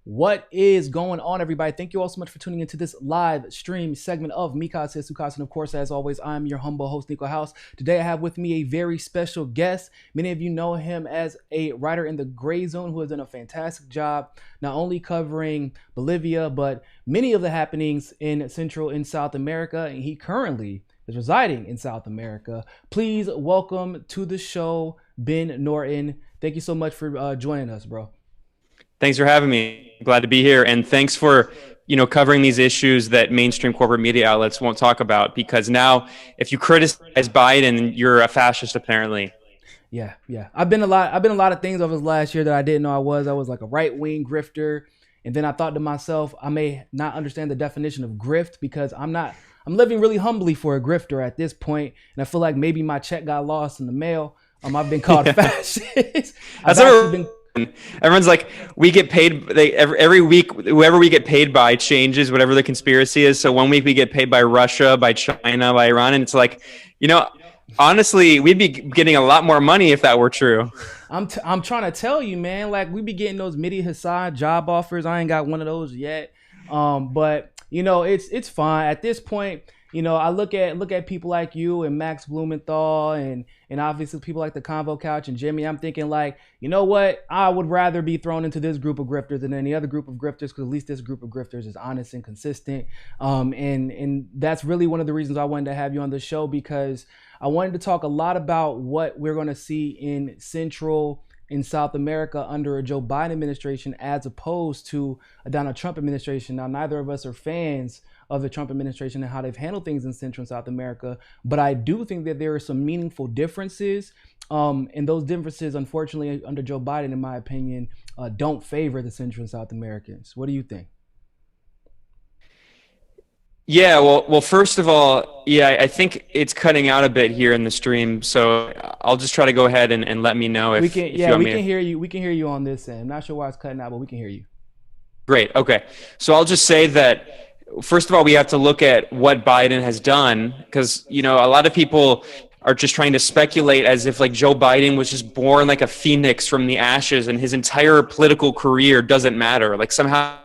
What is going on, everybody? Thank you all so much for tuning into this live stream segment of Mikasa Sukasa. And of course, as always, I'm your humble host, Niko House. Today, I have with me a very special guest. Many of you know him as a writer in the Gray Zone who has done a fantastic job, not only covering Bolivia, but many of the happenings in Central and South America. And he currently is residing in South America. Please welcome to the show, Ben Norton. Thank you so much for joining us, bro. Thanks for having me. Glad to be here. And thanks for, covering these issues that mainstream corporate media outlets won't talk about, because now if you criticize Biden, you're a fascist, apparently. Yeah. I've been a lot of things over the last year that I didn't know I was. I was like a right-wing grifter. And then I thought to myself, I may not understand the definition of grift because I'm living really humbly for a grifter at this point. And I feel like maybe my check got lost in the mail. I've been called fascist. Everyone's like, we get paid every week. Whoever we get paid by changes whatever the conspiracy is. So one week we get paid by Russia, by China, by Iran, and it's like, honestly, we'd be getting a lot more money if that were true. I'm trying to tell you, man. Like, we be getting those Midi Hassan job offers. I ain't got one of those yet. But it's fine at this point. I look at people like you and Max Blumenthal and obviously people like the Convo Couch and Jimmy. I'm thinking like, you know what? I would rather be thrown into this group of grifters than any other group of grifters, because at least this group of grifters is honest and consistent. And that's really one of the reasons I wanted to have you on the show, because I wanted to talk a lot about what we're going to see in Central in South America under a Joe Biden administration as opposed to a Donald Trump administration. Now, neither of us are fans of the Trump administration and how they've handled things in Central and South America, but I do think that there are some meaningful differences. And those differences, unfortunately, under Joe Biden, in my opinion, don't favor the Central and South Americans. What do you think? Yeah, well, first of all, I think it's cutting out a bit here in the stream, so I'll just try to go ahead and let me know if we can. if Yeah, you we can hear you. We can hear you on this end. I'm not sure why it's cutting out, but we can hear you. Great. Okay. So I'll just say that, first of all, we have to look at what Biden has done, because, a lot of people are just trying to speculate as if like Joe Biden was just born like a phoenix from the ashes and his entire political career doesn't matter. Like somehow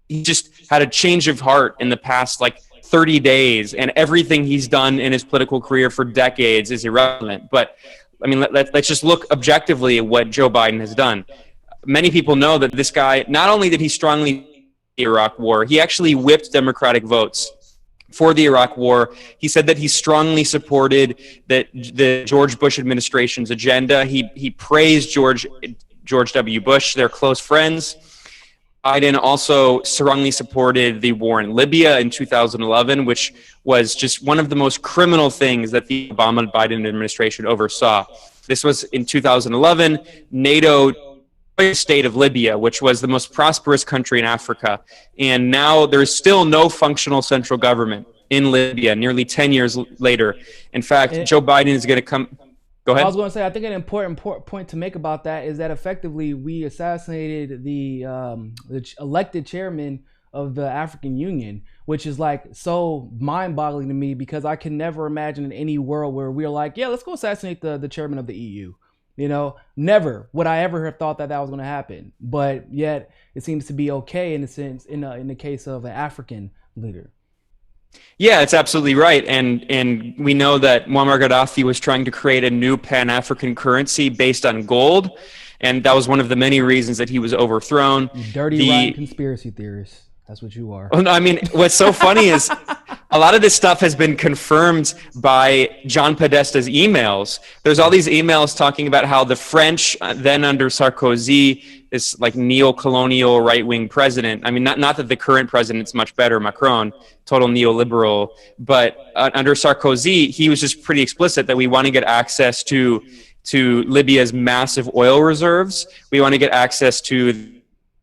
he just had a change of heart in the past like 30 days, and everything he's done in his political career for decades is irrelevant. But I mean, let's just look objectively at what Joe Biden has done. Many people know that this guy, not only did he strongly the Iraq War, he actually whipped Democratic votes for the Iraq War. He said that he strongly supported the George Bush administration's agenda. He praised George W. Bush, their close friends. Biden also strongly supported the war in Libya in 2011, which was just one of the most criminal things that the Obama-Biden administration oversaw. This was in 2011. NATO state of Libya, which was the most prosperous country in Africa. And now there's still no functional central government in Libya, nearly 10 years later. In fact, Joe Biden is going to come. Go ahead. I was going to say, I think an important point to make about that is that effectively we assassinated the elected chairman of the African Union, which is like so mind-boggling to me, because I can never imagine in any world where we're like, yeah, let's go assassinate the chairman of the EU. Never would I ever have thought that was going to happen, but yet it seems to be okay in a sense in the case of an African leader. Yeah, it's absolutely right, and we know that Muammar Gaddafi was trying to create a new Pan-African currency based on gold, and that was one of the many reasons that he was overthrown. You dirty, rotten conspiracy theorists. That's what you are. I mean, what's so funny is a lot of this stuff has been confirmed by John Podesta's emails. There's all these emails talking about how the French, then under Sarkozy, this like neo-colonial right-wing president. I mean, not that the current president's much better, Macron, total neoliberal, but under Sarkozy, he was just pretty explicit that we want to get access to Libya's massive oil reserves. We want to get access to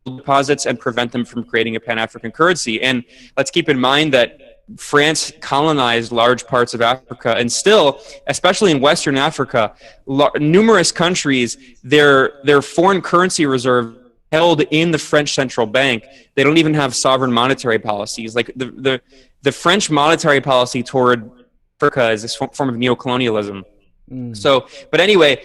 deposits and prevent them from creating a Pan-African currency. And let's keep in mind that France colonized large parts of Africa, and still, especially in Western Africa, numerous countries, their foreign currency reserve held in the French central bank. They don't even have sovereign monetary policies. Like the French monetary policy toward Africa is this form of neocolonialism. So, but anyway,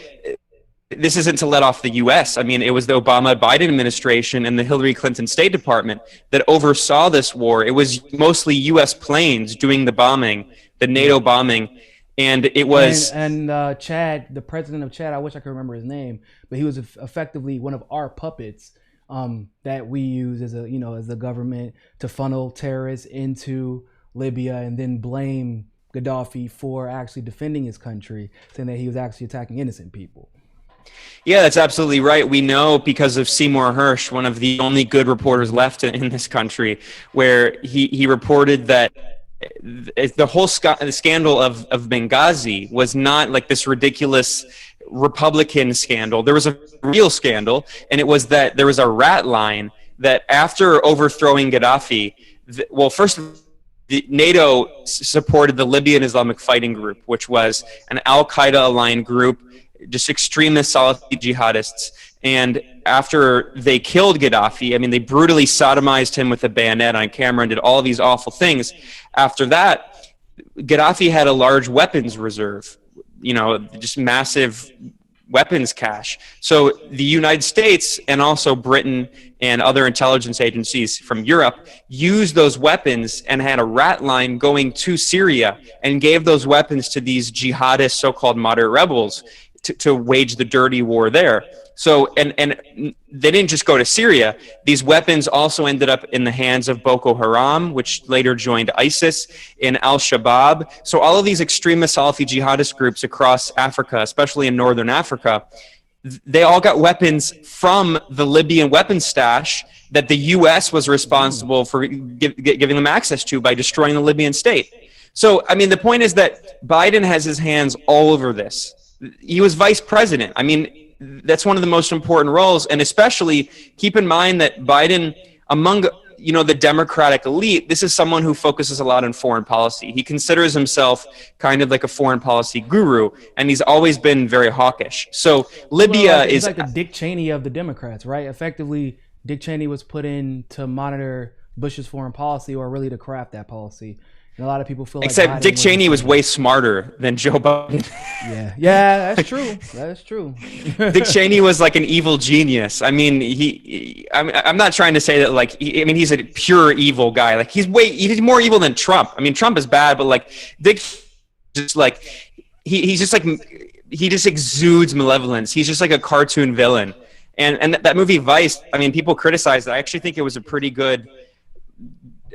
this isn't to let off the U.S. I mean, it was the Obama-Biden administration and the Hillary Clinton State Department that oversaw this war. It was mostly U.S. planes doing the bombing, the NATO bombing, and it was and Chad, the president of Chad. I wish I could remember his name, but he was effectively one of our puppets that we use as a government to funnel terrorists into Libya and then blame Gaddafi for actually defending his country, saying that he was actually attacking innocent people. Yeah, that's absolutely right. We know because of Seymour Hersh, one of the only good reporters left in this country, where he reported that the whole scandal of Benghazi was not like this ridiculous Republican scandal. There was a real scandal, and it was that there was a rat line that after overthrowing Gaddafi, well, first the NATO supported the Libyan Islamic Fighting Group, which was an Al-Qaeda aligned group, just extremist Salafi jihadists. And after they killed Gaddafi, I mean, they brutally sodomized him with a bayonet on camera and did all these awful things. After that, Gaddafi had a large weapons reserve, just massive weapons cache. So the United States and also Britain and other intelligence agencies from Europe used those weapons and had a rat line going to Syria and gave those weapons to these jihadist so-called moderate rebels to wage the dirty war there. So, and they didn't just go to Syria. These weapons also ended up in the hands of Boko Haram, which later joined ISIS, in Al-Shabaab. So all of these extremist Salafi jihadist groups across Africa, especially in northern Africa, they all got weapons from the Libyan weapons stash that the U.S. was responsible for giving them access to by destroying the Libyan state. So, I mean, the point is that Biden has his hands all over this. He was vice president. I mean, that's one of the most important roles. And especially keep in mind that Biden, among the Democratic elite, this is someone who focuses a lot on foreign policy. He considers himself kind of like a foreign policy guru, and he's always been very hawkish. So Libya is like the Dick Cheney of the Democrats, right? Effectively, Dick Cheney was put in to monitor Bush's foreign policy, or really to craft that policy. And a lot of people feel like except Dick Cheney was way smarter than Joe Biden. Yeah, that's true. That's true. Dick Cheney was like an evil genius. I mean, I'm not trying to say that like, he's a pure evil guy. Like he's more evil than Trump. I mean, Trump is bad, but like Dick, just like he just exudes malevolence. He's just like a cartoon villain. And that movie Vice, I mean, people criticize it. I actually think it was a pretty good.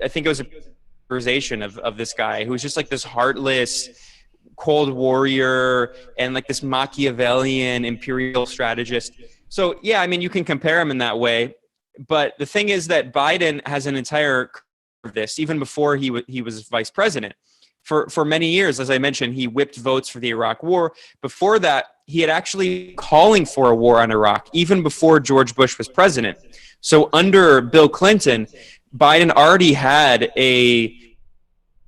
I think it was a of this guy who's just like this heartless cold warrior and like this Machiavellian imperial strategist. So yeah, I mean, you can compare him in that way, but the thing is that Biden has an entire of this even before he was vice president. For many years, as I mentioned, he whipped votes for the Iraq war. Before that, he had actually calling for a war on Iraq even before George Bush was president. So under Bill Clinton, Biden already had a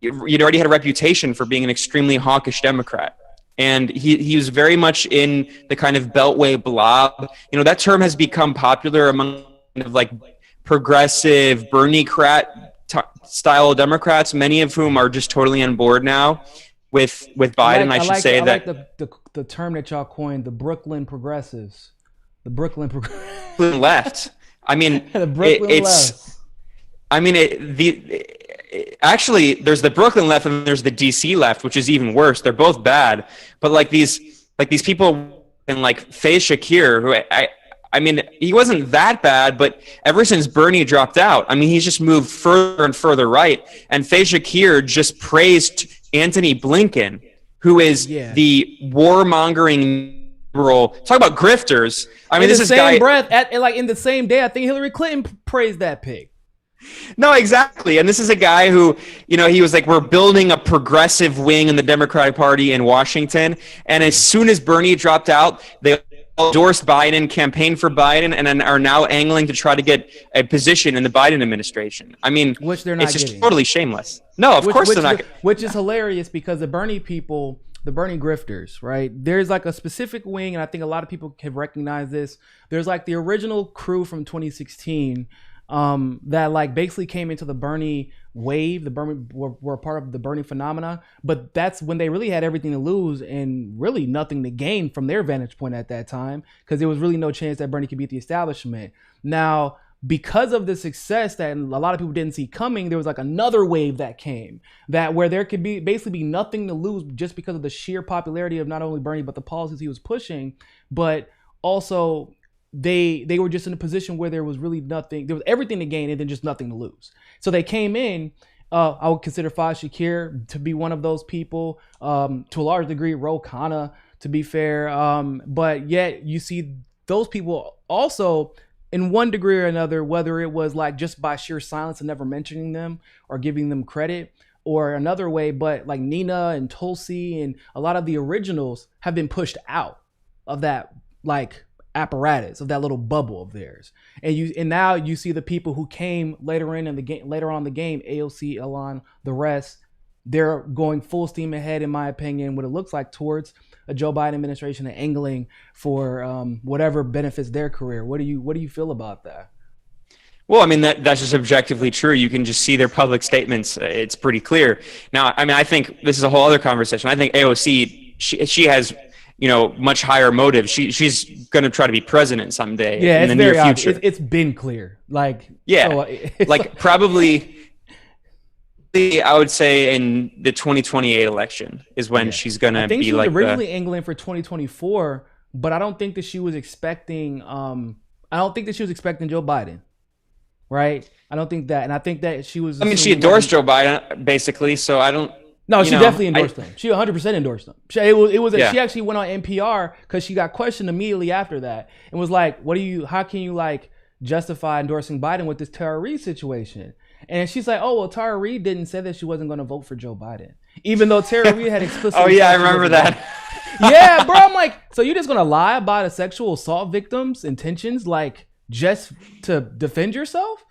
reputation for being an extremely hawkish Democrat. And he was very much in the kind of Beltway blob. That term has become popular among kind of like progressive Bernie-crat style Democrats, many of whom are just totally on board now with Biden. I like the term that y'all coined, the Brooklyn progressives. The Brooklyn left. I mean, the Brooklyn left. I mean, actually, there's the Brooklyn left and there's the DC left, which is even worse. They're both bad. But like these people and like Faye Shakir, who I mean, he wasn't that bad, but ever since Bernie dropped out, I mean, he's just moved further and further right. And Faye Shakir just praised Antony Blinken, who is the warmongering liberal. Talk about grifters. I mean, this is guy. In the same day, I think Hillary Clinton praised that pig. No, exactly. And this is a guy who, he was like, we're building a progressive wing in the Democratic Party in Washington. And as soon as Bernie dropped out, they endorsed Biden, campaigned for Biden, and then are now angling to try to get a position in the Biden administration. I mean, which they're not it's just getting. Totally shameless. No, of course they're not. Which is hilarious because the Bernie people, the Bernie grifters, right? There's like a specific wing, and I think a lot of people have recognized this. There's like the original crew from 2016. that like basically came into the Bernie wave. The Bernie were part of the Bernie phenomena, but that's when they really had everything to lose and really nothing to gain from their vantage point at that time, because there was really no chance that Bernie could beat the establishment. Now, because of the success that a lot of people didn't see coming, there was like another wave that came, that where there could be basically nothing to lose just because of the sheer popularity of not only Bernie but the policies he was pushing, but also they were just in a position where there was really nothing, there was everything to gain and then just nothing to lose. So they came in. I would consider Faz Shakir to be one of those people, to a large degree, Ro Khanna, to be fair. But yet you see those people also, in one degree or another, whether it was like just by sheer silence and never mentioning them or giving them credit, or another way, but like Nina and Tulsi and a lot of the originals have been pushed out of that like apparatus, of that little bubble of theirs. And now you see the people who came later on in the game, AOC, Elon, the rest, they're going full steam ahead, in my opinion, what it looks like towards a Joe Biden administration and angling for whatever benefits their career. What do you feel about that? Well, I mean, that's just objectively true. You can just see their public statements. It's pretty clear. Now, I mean, I think this is a whole other conversation. I think AOC, she has, much higher motives. She's going to try to be president someday in the near future. It's been clear. Like, yeah, so, like probably, I would say in the 2028 election is when she's going to be like. I think she was originally angling for 2024, but I don't think that she was expecting. I don't think that she was expecting Joe Biden. Right? I don't think that, and I think that she was. I mean, she endorsed Joe Biden basically, so I don't. No, she definitely endorsed him. She 100% endorsed him. She actually went on NPR because she got questioned immediately after that and was like, how can you like justify endorsing Biden with this Tara Reid situation? And she's like, oh, well, Tara Reid didn't say that she wasn't going to vote for Joe Biden, even though Tara Reid had explicitly. Oh yeah, I remember that. Yeah, bro. I'm like, so you're just going to lie about a sexual assault victim's intentions, like just to defend yourself?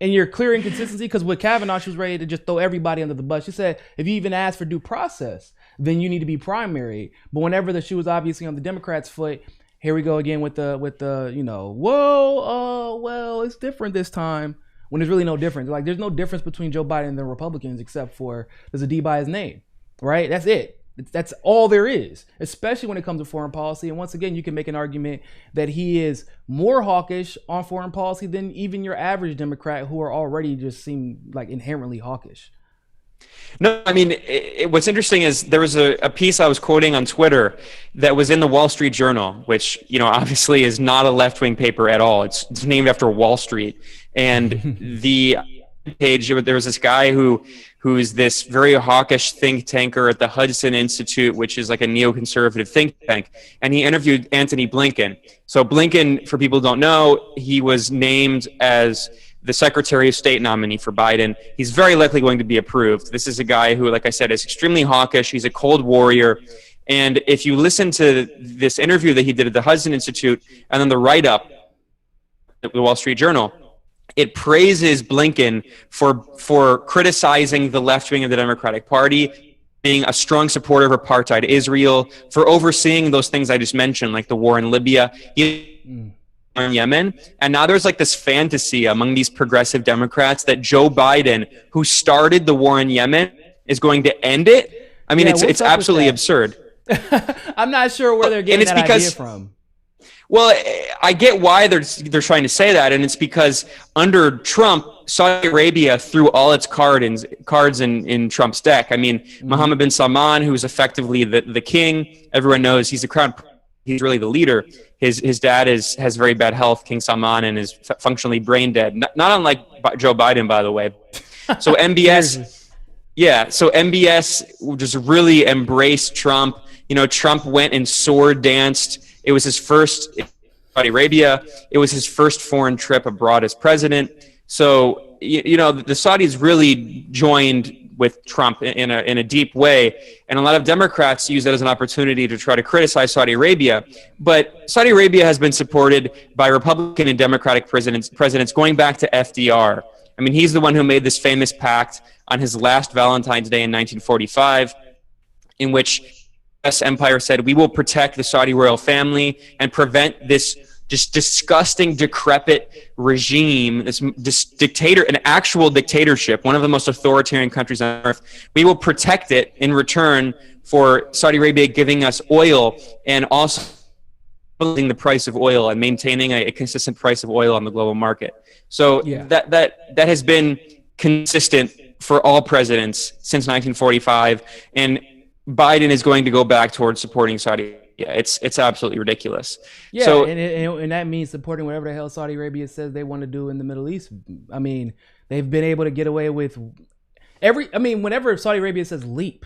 And your clear inconsistency, because with Kavanaugh, she was ready to just throw everybody under the bus. She said, if you even ask for due process, then you need to be primary. But whenever she was obviously on the Democrats' foot, here we go again with the well, it's different this time. When there's really no difference. Like, there's no difference between Joe Biden and the Republicans except for there's a D by his name, right? That's it. That's all there is, especially when it comes to foreign policy. And once again, you can make an argument that he is more hawkish on foreign policy than even your average Democrat, who are already just seem like inherently hawkish. No, I mean, what's interesting is there was a piece I was quoting on Twitter that was in the Wall Street Journal, which, obviously is not a left-wing paper at all. It's named after Wall Street. And the page, there was this guy who's this very hawkish think tanker at the Hudson Institute, which is like a neoconservative think tank. And he interviewed Antony Blinken. So Blinken, for people who don't know, he was named as the Secretary of State nominee for Biden. He's very likely going to be approved. This is a guy who, like I said, is extremely hawkish. He's a cold warrior. And if you listen to this interview that he did at the Hudson Institute and then the write-up at the Wall Street Journal, it praises Blinken for criticizing the left wing of the Democratic Party, being a strong supporter of apartheid Israel, for overseeing those things I just mentioned, like the war in Libya, in Yemen. And now there's like this fantasy among these progressive Democrats that Joe Biden, who started the war in Yemen, is going to end it. I mean, it's absolutely absurd. I'm not sure where they're getting that idea from. Well, I get why they're trying to say that, and it's because under Trump, Saudi Arabia threw all its cards in Trump's deck. I mean, Mohammed bin Salman, who's effectively the king, everyone knows he's the crown. He's really the leader. His dad has very bad health, King Salman, and is functionally brain dead. Not unlike Joe Biden, by the way. So MBS, so MBS just really embraced Trump. Trump went and sword danced. It was his first in Saudi Arabia. It was his first foreign trip abroad as president. So, the Saudis really joined with Trump in a deep way. And a lot of Democrats use that as an opportunity to try to criticize Saudi Arabia. But Saudi Arabia has been supported by Republican and Democratic presidents going back to FDR. I mean, he's the one who made this famous pact on his last Valentine's Day in 1945, in which U.S. empire said, we will protect the Saudi royal family and prevent this just disgusting, decrepit regime, this dictator, an actual dictatorship, one of the most authoritarian countries on earth, we will protect it in return for Saudi Arabia giving us oil and also the price of oil and maintaining a consistent price of oil on the global market. So that has been consistent for all presidents since 1945, and Biden is going to go back towards supporting Saudi. Yeah, it's absolutely ridiculous. Yeah, so, and that means supporting whatever the hell Saudi Arabia says they want to do in the Middle East. I mean, they've been able to get away with whenever Saudi Arabia says leap,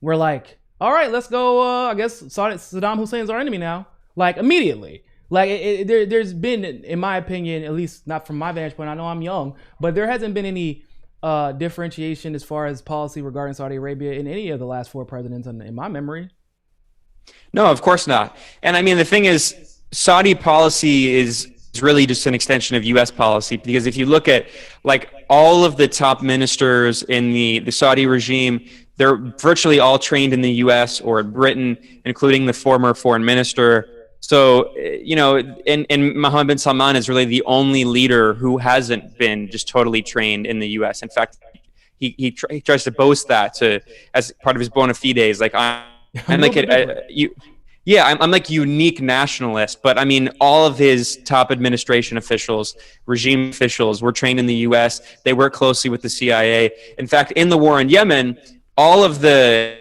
we're like, all right, let's go. I guess Saddam Hussein's our enemy now. Like immediately. Like there's been, in my opinion, at least not from my vantage point, I know I'm young, but there hasn't been any differentiation as far as policy regarding Saudi Arabia in any of the last 4 presidents in my memory. No, of course not. And I mean, the thing is, Saudi policy is really just an extension of U.S. policy, because if you look at like all of the top ministers in the Saudi regime, they're virtually all trained in the U.S. or in Britain, including the former foreign minister. So, and Mohammed bin Salman is really the only leader who hasn't been just totally trained in the U.S. In fact, he tries to boast that as part of his bona fides. Like, I'm like I'm like unique nationalist, but I mean, all of his top administration officials, regime officials, were trained in the U.S. They work closely with the CIA. In fact, in the war in Yemen, all of the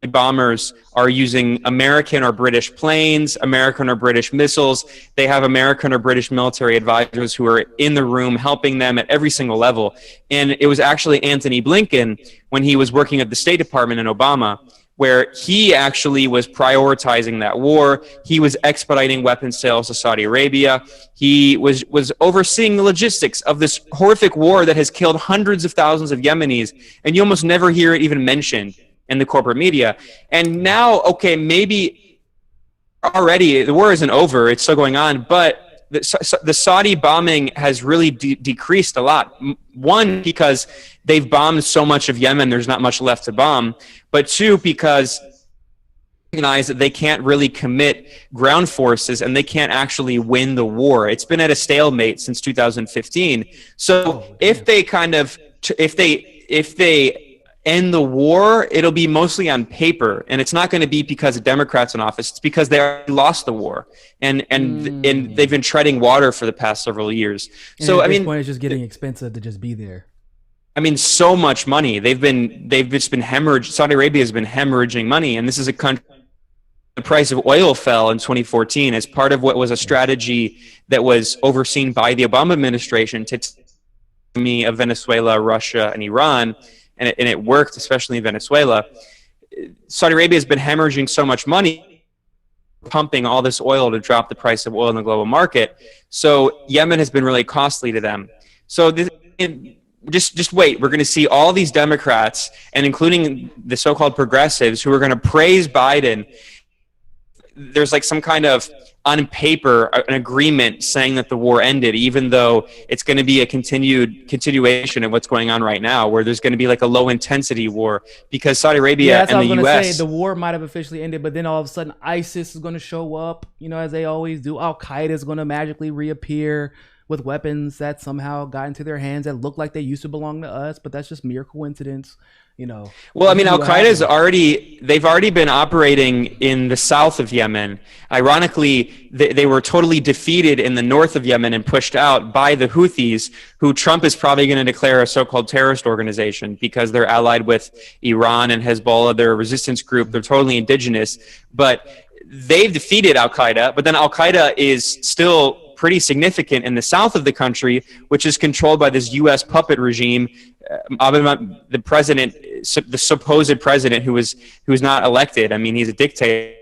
bombers are using American or British planes, American or British missiles. They have American or British military advisors who are in the room helping them at every single level. And it was actually Anthony Blinken, when he was working at the State Department in Obama, where he actually was prioritizing that war. He was expediting weapons sales to Saudi Arabia. He was overseeing the logistics of this horrific war that has killed hundreds of thousands of Yemenis, and you almost never hear it even mentioned in the corporate media. And now, okay, maybe already the war isn't over, it's still going on, but the Saudi bombing has really decreased a lot. One, because they've bombed so much of Yemen, there's not much left to bomb. But two, because they recognize that they can't really commit ground forces and they can't actually win the war. It's been at a stalemate since 2015. So if they end the war, it'll be mostly on paper, and it's not going to be because of Democrats in office. It's because they already lost the war, and they've been treading water for the past several years. And so at this point, it's just getting expensive to just be there. I mean, so much money. They've just been hemorrhaging. Saudi Arabia has been hemorrhaging money, and this is a country. The price of oil fell in 2014 as part of what was a strategy that was overseen by the Obama administration to of Venezuela, Russia, and Iran. And it worked, especially in Venezuela. Saudi Arabia has been hemorrhaging so much money, pumping all this oil to drop the price of oil in the global market. So Yemen has been really costly to them. So just wait. We're going to see all these Democrats, and including the so-called progressives, who are going to praise Biden. There's like some kind of, on paper, an agreement saying that the war ended, even though it's going to be a continuation of what's going on right now, where there's going to be like a low intensity war, because Saudi Arabia and the U.S. Say, the war might have officially ended, but then all of a sudden ISIS is going to show up, as they always do. Al Qaeda is going to magically reappear with weapons that somehow got into their hands that look like they used to belong to us, but that's just mere coincidence. Well, I mean, Al Qaeda's they've already been operating in the south of Yemen. Ironically, they were totally defeated in the north of Yemen and pushed out by the Houthis, who Trump is probably going to declare a so-called terrorist organization because they're allied with Iran and Hezbollah. They're a resistance group. They're totally indigenous, but they've defeated Al Qaeda. But then Al Qaeda is still pretty significant in the south of the country, which is controlled by this U.S. puppet regime. The president, the supposed president, who is not elected. I mean, he's a dictator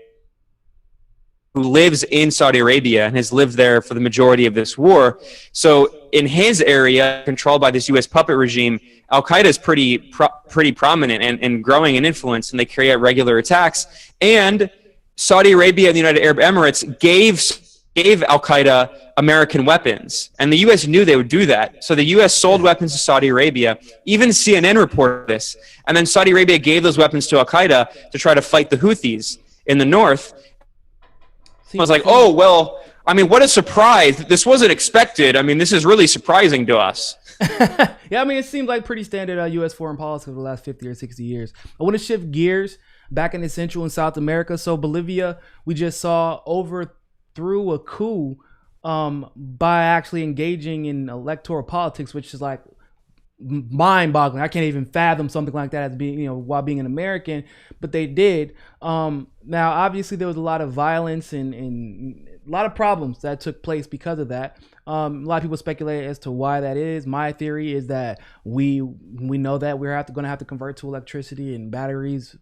who lives in Saudi Arabia and has lived there for the majority of this war. So in his area, controlled by this U.S. puppet regime, Al Qaeda is pretty prominent and growing in influence, and they carry out regular attacks. And Saudi Arabia and the United Arab Emirates gave Al Qaeda American weapons, and the U.S. knew they would do that. So the U.S. sold weapons to Saudi Arabia. Even CNN reported this. And then Saudi Arabia gave those weapons to Al Qaeda to try to fight the Houthis in the north. I was like, oh, well, I mean, what a surprise. This wasn't expected. I mean, this is really surprising to us. Yeah, I mean, it seems like pretty standard U.S. foreign policy for the last 50 or 60 years. I want to shift gears back into Central and South America. So Bolivia, we just saw overthrew a coup by actually engaging in electoral politics, which is like mind-boggling. I can't even fathom something like that as being, while being an American, but they did. Now, obviously, there was a lot of violence and a lot of problems that took place because of that. A lot of people speculate as to why that is. My theory is that we know that we're going to have to convert to electricity and batteries,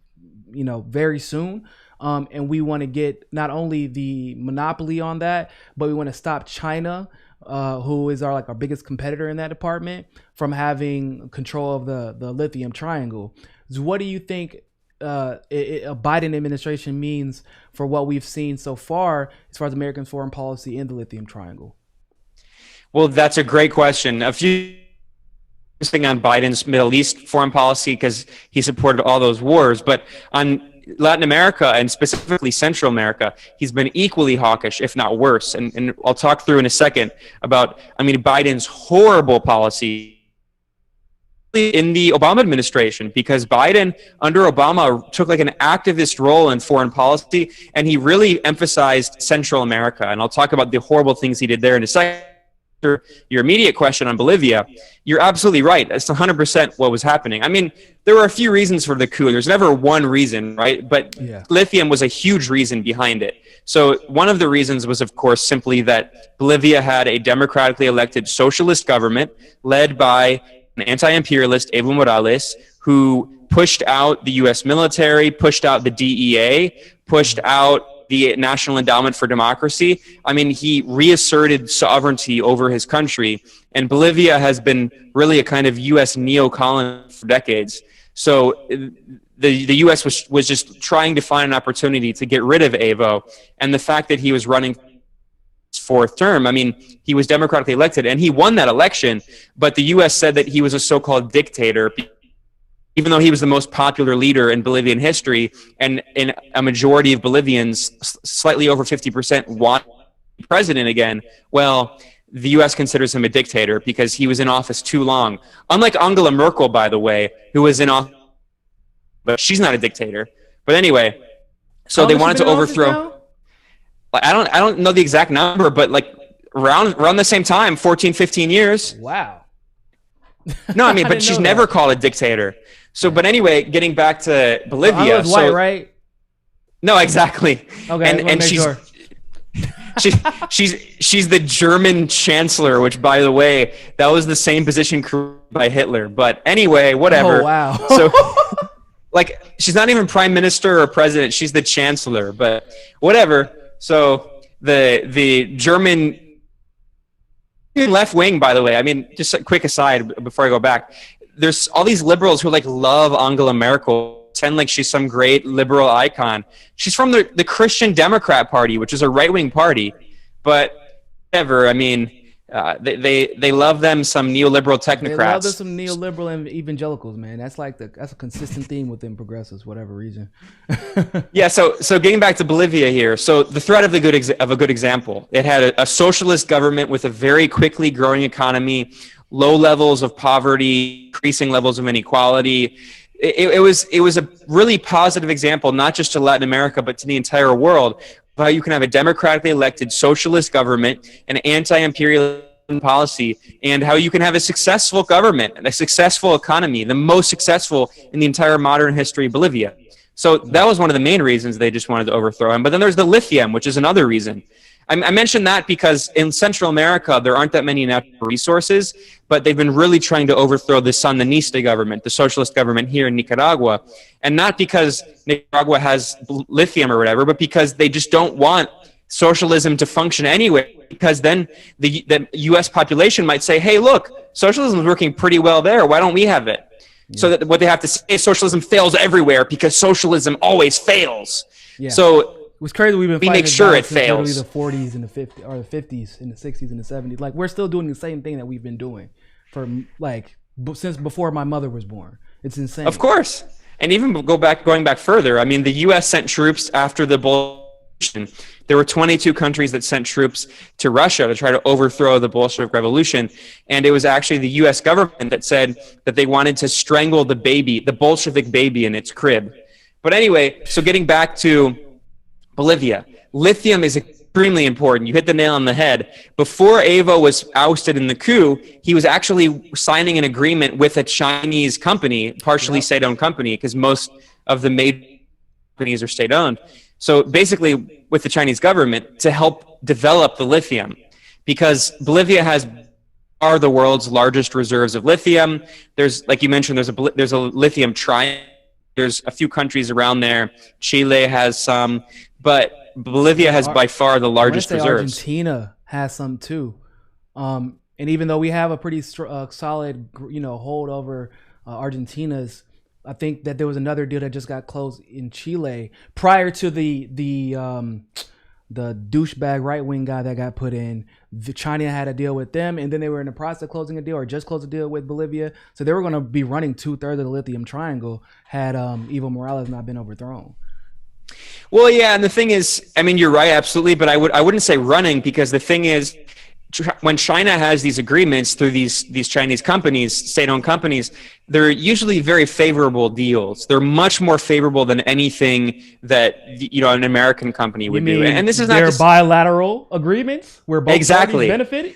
very soon. And we want to get not only the monopoly on that, but we want to stop China, who is our biggest competitor in that department, from having control of the lithium triangle. So what do you think a Biden administration means for what we've seen so far as far as American foreign policy in the lithium triangle? Well, that's a great question. A few thing on Biden's Middle East foreign policy, because he supported all those wars, but on Latin America and specifically Central America, he's been equally hawkish, if not worse. And I'll talk through in a second about, Biden's horrible policy in the Obama administration, because Biden under Obama took an activist role in foreign policy, and he really emphasized Central America. And I'll talk about the horrible things he did there in a second. Your immediate question on Bolivia, you're absolutely right. That's 100% what was happening. There were a few reasons for the coup. There's never one reason, right? But lithium was a huge reason behind it. So one of the reasons was, of course, simply that Bolivia had a democratically elected socialist government led by an anti-imperialist Evo Morales, who pushed out the U.S. military, pushed out the DEA, pushed out the National Endowment for Democracy. He reasserted sovereignty over his country, and Bolivia has been really a kind of U.S. neo-colony for decades. So the U.S. was just trying to find an opportunity to get rid of Evo, and the fact that he was running his fourth term, he was democratically elected, and he won that election, but the U.S. said that he was a so-called dictator, even though he was the most popular leader in Bolivian history, and in a majority of Bolivians, slightly over 50%, want president again. Well, the U.S. considers him a dictator because he was in office too long. Unlike Angela Merkel, by the way, who was in office, but she's not a dictator. But anyway, so they wanted to overthrow. I don't know the exact number, but around the same time, 14, 15 years. Wow. No, but she's never called a dictator. So, but anyway, getting back to Bolivia. Was white, right? No, exactly. Okay, and she's the German chancellor, which, by the way, that was the same position created by Hitler. But anyway, whatever. Oh, wow. So, she's not even prime minister or president. She's the chancellor. But whatever. So the German left wing, by the way, just a quick aside before I go back, there's all these liberals who love Angela Merkel, pretend she's some great liberal icon. She's from the Christian Democrat Party, which is a right-wing party, but whatever. They love them some neoliberal technocrats. They love them some neoliberal and evangelicals, man. That's that's a consistent theme within progressives, whatever reason. Yeah. So getting back to Bolivia here. So the threat of a good example. It had a socialist government with a very quickly growing economy, low levels of poverty, increasing levels of inequality. It was a really positive example, not just to Latin America, but to the entire world, of how you can have a democratically elected socialist government, an anti-imperial policy, and how you can have a successful government and a successful economy, the most successful in the entire modern history of Bolivia. So that was one of the main reasons they just wanted to overthrow him. But then there's the lithium, which is another reason. I mentioned that because in Central America, there aren't that many natural resources, but they've been really trying to overthrow the Sandinista government, the socialist government here in Nicaragua. And not because Nicaragua has lithium or whatever, but because they just don't want socialism to function anyway, because then the U.S. population might say, hey, look, socialism is working pretty well there. Why don't we have it? Yeah. So that what they have to say is socialism fails everywhere because socialism always fails. Yeah. So it was crazy. We've been we make sure it fails. The 40s and the 50s, or the 50s and the 60s and the 70s. We're still doing the same thing that we've been doing for since before my mother was born. It's insane. Of course, and even going back further. The U.S. sent troops after the Bolivia There were 22 countries that sent troops to Russia to try to overthrow the Bolshevik Revolution. And it was actually the US government that said that they wanted to strangle the baby, the Bolshevik baby in its crib. But anyway, so getting back to Bolivia, lithium is extremely important. You hit the nail on the head. Before Evo was ousted in the coup, he was actually signing an agreement with a Chinese company, partially state-owned company, because most of the major companies are state-owned. So basically with the Chinese government to help develop the lithium, because Bolivia are the world's largest reserves of lithium. There's, like you mentioned, there's a lithium triangle. There's a few countries around there. Chile has some, but Bolivia has by far the largest reserves. Argentina has some too. And even though we have a pretty solid, hold over Argentina's, I think that there was another deal that just got closed in Chile prior to the douchebag right-wing guy that got put in. China had a deal with them, and then they were in the process of closing a deal or just closed a deal with Bolivia. So they were going to be running 2/3 of the lithium triangle had Evo Morales not been overthrown. Well, yeah, and the thing is, I mean, you're right, absolutely, but I wouldn't say running, because the thing is, when China has these agreements through these Chinese companies, state-owned companies, they're usually very favorable deals. They're much more favorable than anything that an American company would do. And this is not just bilateral agreements where both parties benefited.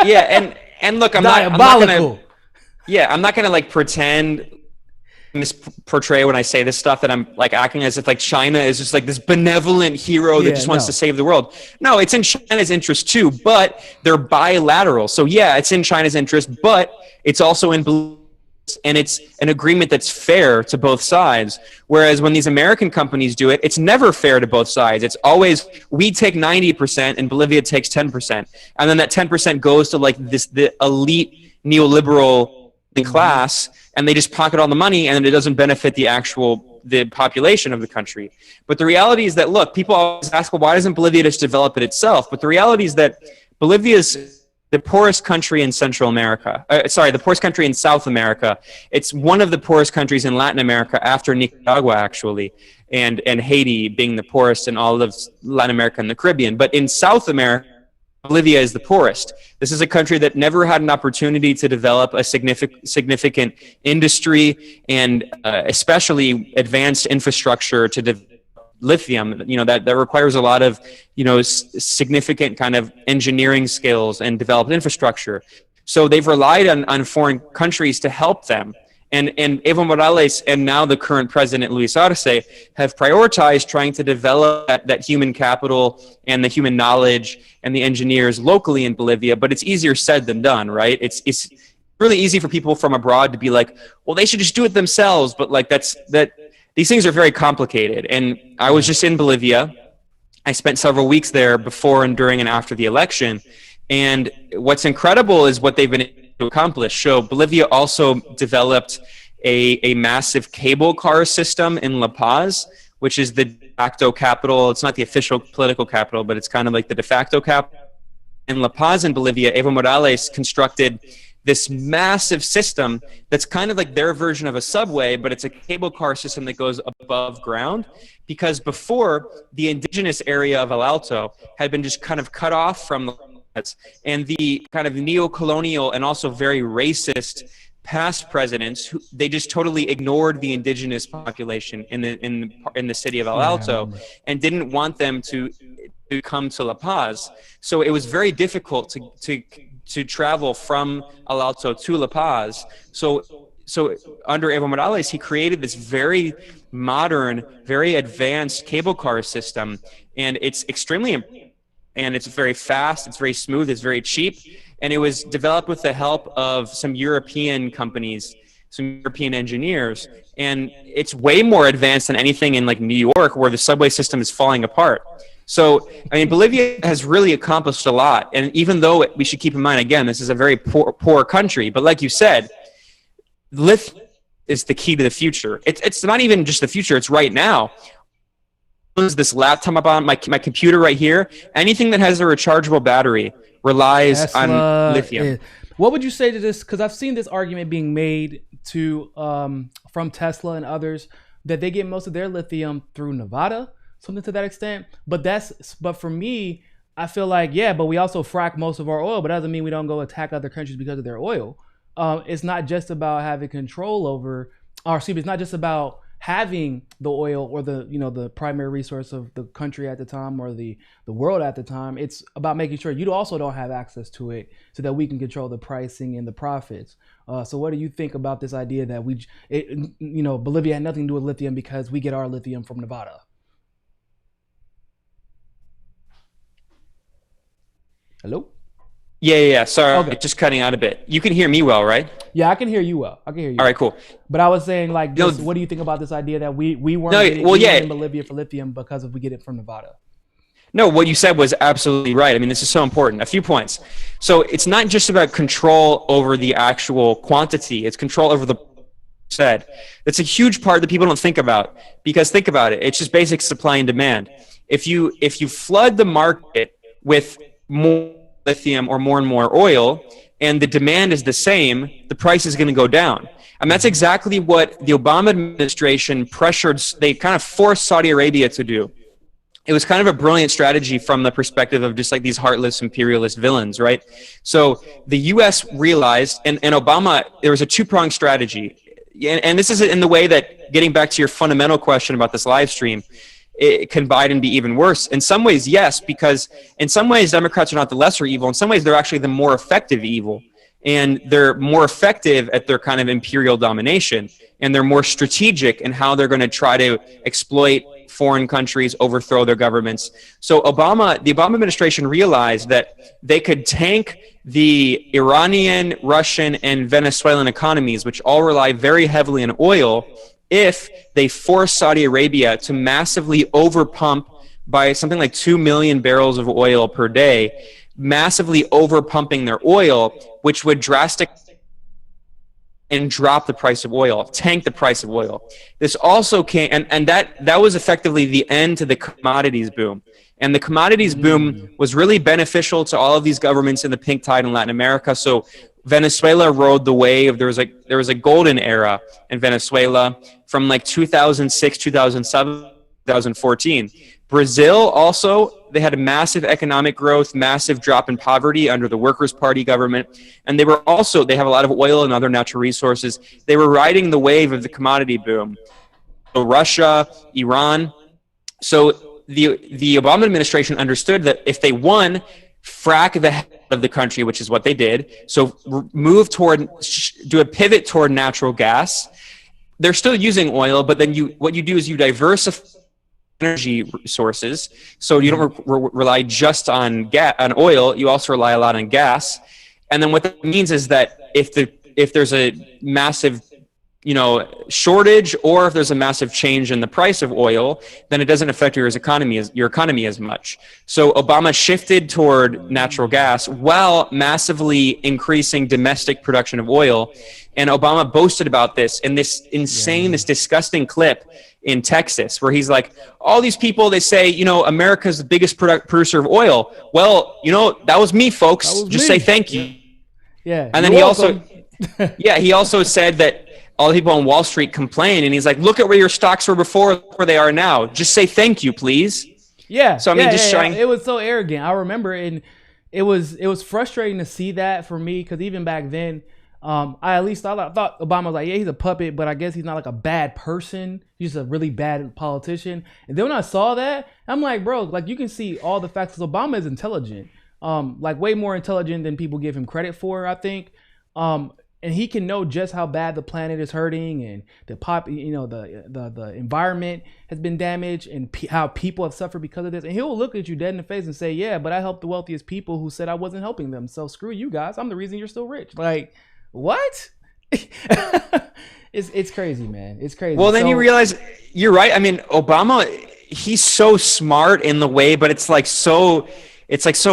Yeah, and look, I'm not gonna like pretend portray when I say this stuff that I'm like acting as if like China is just like this benevolent hero that just wants to save the world. No, it's in China's interest too, but they're bilateral. So yeah, it's in China's interest, but it's also in and it's an agreement that's fair to both sides. Whereas when these American companies do it, it's never fair to both sides. It's always we take 90% and Bolivia takes 10%, and then that 10% goes to like the elite neoliberal class, and they just pocket all the money, and it doesn't benefit the population of the country. But the reality is that, look, people always ask, well, why doesn't Bolivia just develop it itself? But the reality is that Bolivia is the poorest country in Central America. The poorest country in South America. It's one of the poorest countries in Latin America after Nicaragua, actually, and Haiti being the poorest in all of Latin America and the Caribbean. But in South America, Bolivia is the poorest. This is a country that never had an opportunity to develop a significant industry and especially advanced infrastructure to develop lithium. That requires a lot of significant kind of engineering skills and developed infrastructure. So they've relied on foreign countries to help them. And Evo Morales and now the current president, Luis Arce, have prioritized trying to develop that human capital and the human knowledge and the engineers locally in Bolivia. But it's easier said than done, right? It's really easy for people from abroad to be like, well, they should just do it themselves. But like these things are very complicated. And I was just in Bolivia. I spent several weeks there before and during and after the election. And what's incredible is what they've been able to accomplish. So Bolivia also developed a massive cable car system in La Paz, which is the de facto capital. It's not the official political capital, but it's kind of like the de facto capital. In La Paz in Bolivia, Evo Morales constructed this massive system that's kind of like their version of a subway, but it's a cable car system that goes above ground, because before the indigenous area of El Alto had been just kind of cut off from the and the kind of neo-colonial and also very racist past presidents, they just totally ignored the indigenous population in the city of El Alto and didn't want them to come to La Paz. So it was very difficult to travel from El Alto to La Paz. So under Evo Morales, he created this very modern, very advanced cable car system, and it's extremely and it's very fast, it's very smooth, it's very cheap, and it was developed with the help of some European companies, some European engineers, and it's way more advanced than anything in like New York, where the subway system is falling apart. So, I mean, Bolivia has really accomplished a lot, and even though we should keep in mind, again, this is a very poor country, but like you said, lithium is the key to the future. It's not even just the future, it's right now. This laptop I'm on, my computer right here, anything that has a rechargeable battery relies on lithium. What would you say to this? Because I've seen this argument being made from Tesla and others that they get most of their lithium through Nevada. something to that extent. But for me, I feel like, yeah, but we also frack most of our oil, but that doesn't mean we don't go attack other countries because of their oil. It's not just about having control over, or excuse me, it's not just about having the oil or the primary resource of the country at the time or the world at the time. It's about making sure you also don't have access to it so that we can control the pricing and the profits. So what do you think about this idea that Bolivia had nothing to do with lithium because we get our lithium from Nevada? Hello? Yeah. Sorry, Okay. just cutting out a bit. You can hear me well, right? Yeah, I can hear you well. I can hear you. All right, cool. But I was saying, like, No, what do you think about this idea that we weren't No, getting, well, we yeah. weren't in Bolivia for lithium because we get it from Nevada? No, what you said was absolutely right. I mean, this is so important. A few points. So it's not just about control over the actual quantity. It's control over the said. That's a huge part that people don't think about, because think about it. It's just basic supply and demand. If you flood the market with more lithium or more oil, and the demand is the same, the price is going to go down. And that's exactly what the Obama administration they kind of forced Saudi Arabia to do. It was kind of a brilliant strategy from the perspective of just like these heartless imperialist villains, right? So the U.S. realized, and Obama, there was a two-pronged strategy. And this is in the way that, getting back to your fundamental question about this live stream, can Biden be even worse? In some ways, yes, because in some ways, Democrats are not the lesser evil. In some ways, they're actually the more effective evil. And they're more effective at their kind of imperial domination. And they're more strategic in how they're going to try to exploit foreign countries, overthrow their governments. So the Obama administration realized that they could tank the Iranian, Russian, and Venezuelan economies, which all rely very heavily on oil, if they force Saudi Arabia to massively overpump by something like 2 million barrels of oil per day, massively overpumping their oil, which would drastically and drop the price of oil, tank the price of oil. This also came, and that was effectively the end to the commodities boom. And the commodities boom was really beneficial to all of these governments in the pink tide in Latin America. So Venezuela rode the wave. There was a golden era in Venezuela from like 2006, 2007, 2014. Brazil also, they had a massive economic growth, massive drop in poverty under the Workers' Party government. And they have a lot of oil and other natural resources. They were riding the wave of the commodity boom. So Russia, Iran. So the Obama administration understood that if they won, frack the head of the country, which is what they did. So do a pivot toward natural gas. They're still using oil, but then what you do is you diversify energy sources, so you don't rely just on oil. You also rely a lot on gas. And then what that means is that if there's a massive shortage, or if there's a massive change in the price of oil, then it doesn't affect your economy as much. So Obama shifted toward natural gas while massively increasing domestic production of oil. And Obama boasted about this in this this disgusting clip in Texas, where he's like, all these people, they say, America's the biggest producer of oil. Well, that was me, folks. Just say thank you. Yeah. And then he also said that all the people on Wall Street complain, and he's like, look at where your stocks were before, where they are now. Just say thank you, please. Yeah. So I mean, showing. It was so arrogant. I remember, and it was frustrating to see that for me, because even back then, I thought Obama was like, yeah, he's a puppet, but I guess he's not like a bad person. He's just a really bad politician. And then when I saw that, I'm like, bro, like, you can see all the facts. Obama is intelligent, like way more intelligent than people give him credit for, I think. And he can know just how bad the planet is hurting, and the environment has been damaged, and how people have suffered because of this. And he'll look at you dead in the face and say, yeah, but I helped the wealthiest people who said I wasn't helping them. So screw you guys. I'm the reason you're still rich. Like, what? It's crazy, man. It's crazy. Well, then you realize you're right. I mean, Obama, he's so smart in the way, but it's like so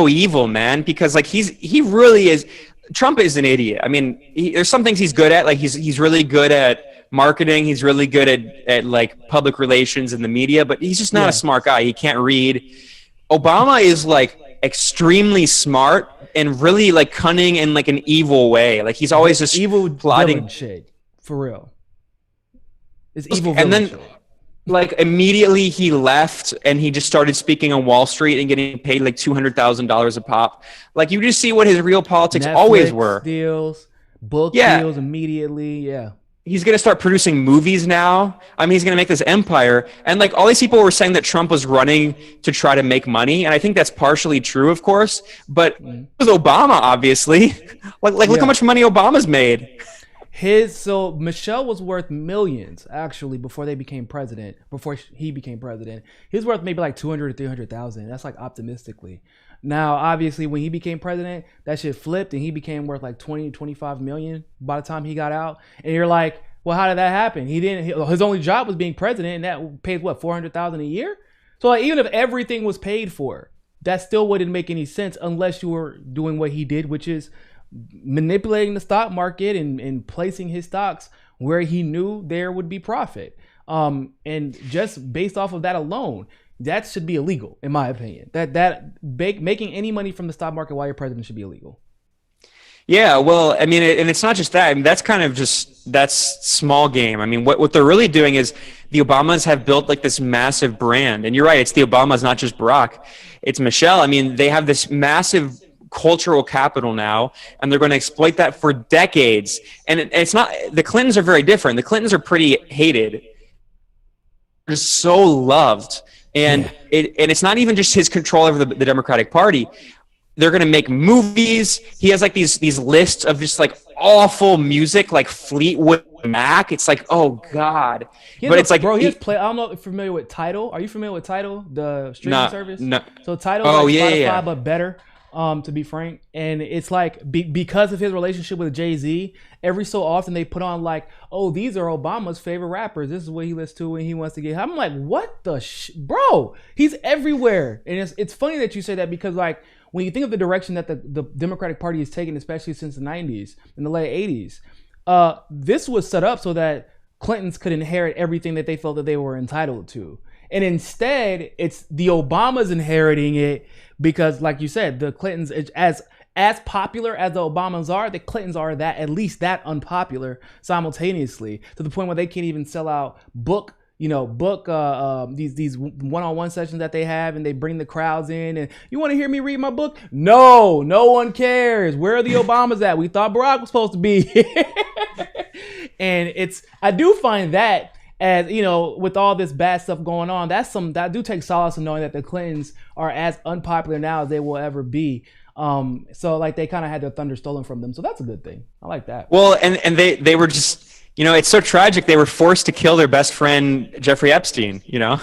evil, man, because like he really is. Trump is an idiot. I mean, there's some things he's good at. Like he's really good at marketing. He's really good at like public relations and the media, but he's just not a smart guy. He can't read. Obama is like extremely smart and really like cunning in like an evil way. Like he's always just evil plotting shit, for real. It's evil villain shit. Like immediately he left and he just started speaking on Wall Street and getting paid like $200,000 a pop. Like you just see what his real politics always Netflix were. deals, book Yeah. deals immediately. Yeah. He's going to start producing movies now. I mean, he's going to make this empire. And like all these people were saying that Trump was running to try to make money. And I think that's partially true, of course. But it was Obama, obviously. Look how much money Obama's made. So Michelle was worth millions actually before they became president. Before he became president, he was worth maybe like 200 to 300,000. That's like optimistically. Now, obviously, when he became president, that shit flipped and he became worth like 20, 25 million by the time he got out. And you're like, well, how did that happen? His only job was being president, and that paid what, 400,000 a year? So like, even if everything was paid for, that still wouldn't make any sense unless you were doing what he did, which is manipulating the stock market and placing his stocks where he knew there would be profit. And just based off of that alone, that should be illegal, in my opinion. Making any money from the stock market while you're president should be illegal. Yeah, well, I mean, and it's not just that. I mean, that's kind of that's small game. I mean, what they're really doing is the Obamas have built like this massive brand. And you're right, it's the Obamas, not just Barack. It's Michelle. I mean, they have this massive cultural capital now, and they're going to exploit that for decades. And it's not, the Clintons are very different. The Clintons are pretty hated. They're so loved. And it's not even just his control over the Democratic Party. They're going to make movies. He has like these lists of just like awful music, like Fleetwood Mac. It's like, oh God. But it's like, bro, I don't know if you're familiar with Tidal. Are you familiar with Tidal, the streaming service? No. So Tidal is like Spotify, but better. To be frank, and it's like because of his relationship with Jay-Z, every so often they put on like, oh, these are Obama's favorite rappers. This is what he listens to when he wants to get. I'm like, what the bro? He's everywhere, and it's funny that you say that because like when you think of the direction that the Democratic Party has taken, especially since the 90s and the late 80s, this was set up so that Clintons could inherit everything that they felt that they were entitled to. And instead, it's the Obamas inheriting it because, like you said, the Clintons, as popular as the Obamas are, the Clintons are at least that unpopular simultaneously to the point where they can't even sell out these one-on-one sessions that they have, and they bring the crowds in and you want to hear me read my book? No one cares. Where are the Obamas at? We thought Barack was supposed to be. And I do find that, as you know, with all this bad stuff going on, that I do take solace in knowing that the Clintons are as unpopular now as they will ever be. So like they kind of had their thunder stolen from them. So that's a good thing. I like that. Well, and they were just, you know, it's so tragic. They were forced to kill their best friend, Jeffrey Epstein, you know?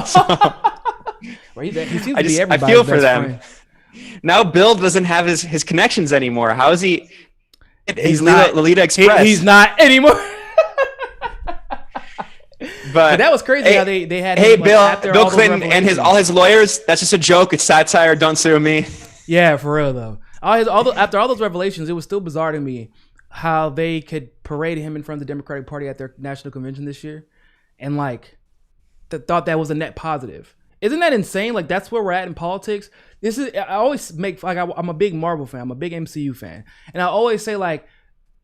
So, well, he seems to be everybody's I feel for best them. friend. Now Bill doesn't have his connections anymore. How is he? He's not, Lolita Express. He's not anymore. But that was crazy how they had. Hey, him, Bill Clinton and all his lawyers. That's just a joke. It's satire. Don't sue me. Yeah, for real though. After all those revelations, it was still bizarre to me how they could parade him in front of the Democratic Party at their national convention this year, and like thought that was a net positive. Isn't that insane? Like that's where we're at in politics. I always make like I'm a big Marvel fan. I'm a big MCU fan, and I always say like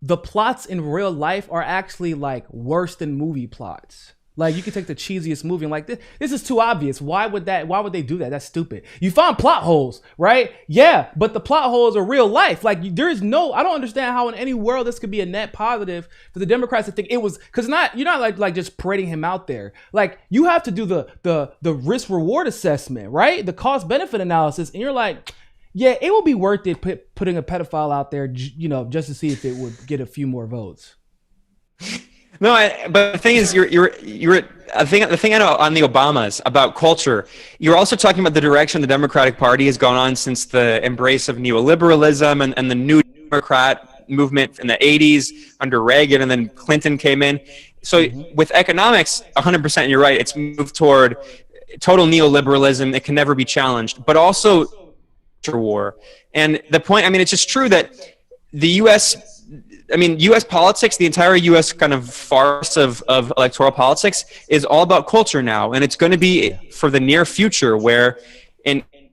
the plots in real life are actually like worse than movie plots. Like you could take the cheesiest movie and like this is too obvious. Why would they do that? That's stupid. You find plot holes, right? Yeah, but the plot holes are real life. Like I don't understand how in any world this could be a net positive for the Democrats to think it was, because you're not like just parading him out there. Like you have to do the risk reward assessment, right? The cost benefit analysis, and you're like, yeah, it will be worth it putting a pedophile out there, you know, just to see if it would get a few more votes. No, but the thing is, the thing I know on the Obamas about culture, you're also talking about the direction the Democratic Party has gone on since the embrace of neoliberalism and the new Democrat movement in the 80s under Reagan, and then Clinton came in. So with economics, 100%, you're right. It's moved toward total neoliberalism. It can never be challenged, but also war. And the point, I mean, it's just true that the U.S. politics, the entire U.S. kind of farce of electoral politics is all about culture now. And it's going to be for the near future where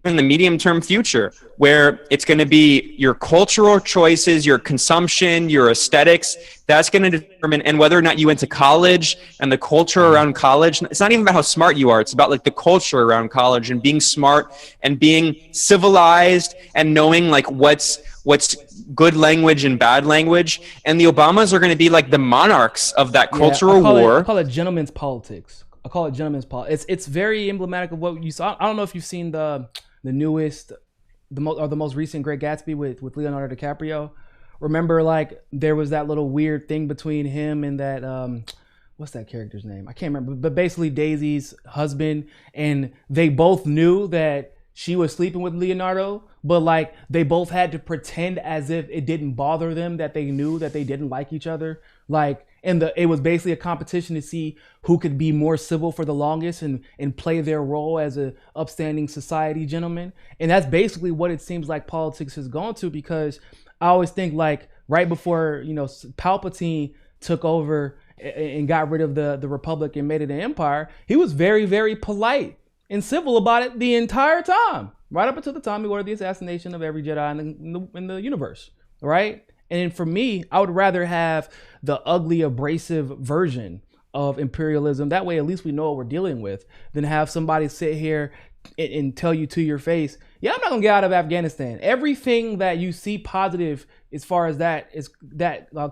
in the medium-term future, where it's going to be your cultural choices, your consumption, your aesthetics. That's going to determine, and whether or not you went to college and the culture around college. It's not even about how smart you are. It's about like the culture around college and being smart and being civilized and knowing like what's good language and bad language. And the Obamas are going to be like the monarchs of that cultural war. I call it gentleman's politics. I call it gentleman's politics. It's very emblematic of what you saw. I don't know if you've seen the newest, the most recent Great Gatsby with Leonardo DiCaprio. Remember, like, there was that little weird thing between him and that what's that character's name? I can't remember. But basically, Daisy's husband, and they both knew that she was sleeping with Leonardo, but like they both had to pretend as if it didn't bother them that they knew that they didn't like each other. Like, and it was basically a competition to see who could be more civil for the longest and play their role as a upstanding society gentleman. And that's basically what it seems like politics has gone to, because I always think like right before, Palpatine took over and got rid of the Republic and made it an empire, he was very, very polite and civil about it the entire time, right up until the time he ordered the assassination of every Jedi in the universe, right? And for me, I would rather have the ugly, abrasive version of imperialism. That way, at least we know what we're dealing with, than have somebody sit here and tell you to your face, yeah, I'm not gonna get out of Afghanistan. Everything that you see positive as far as that is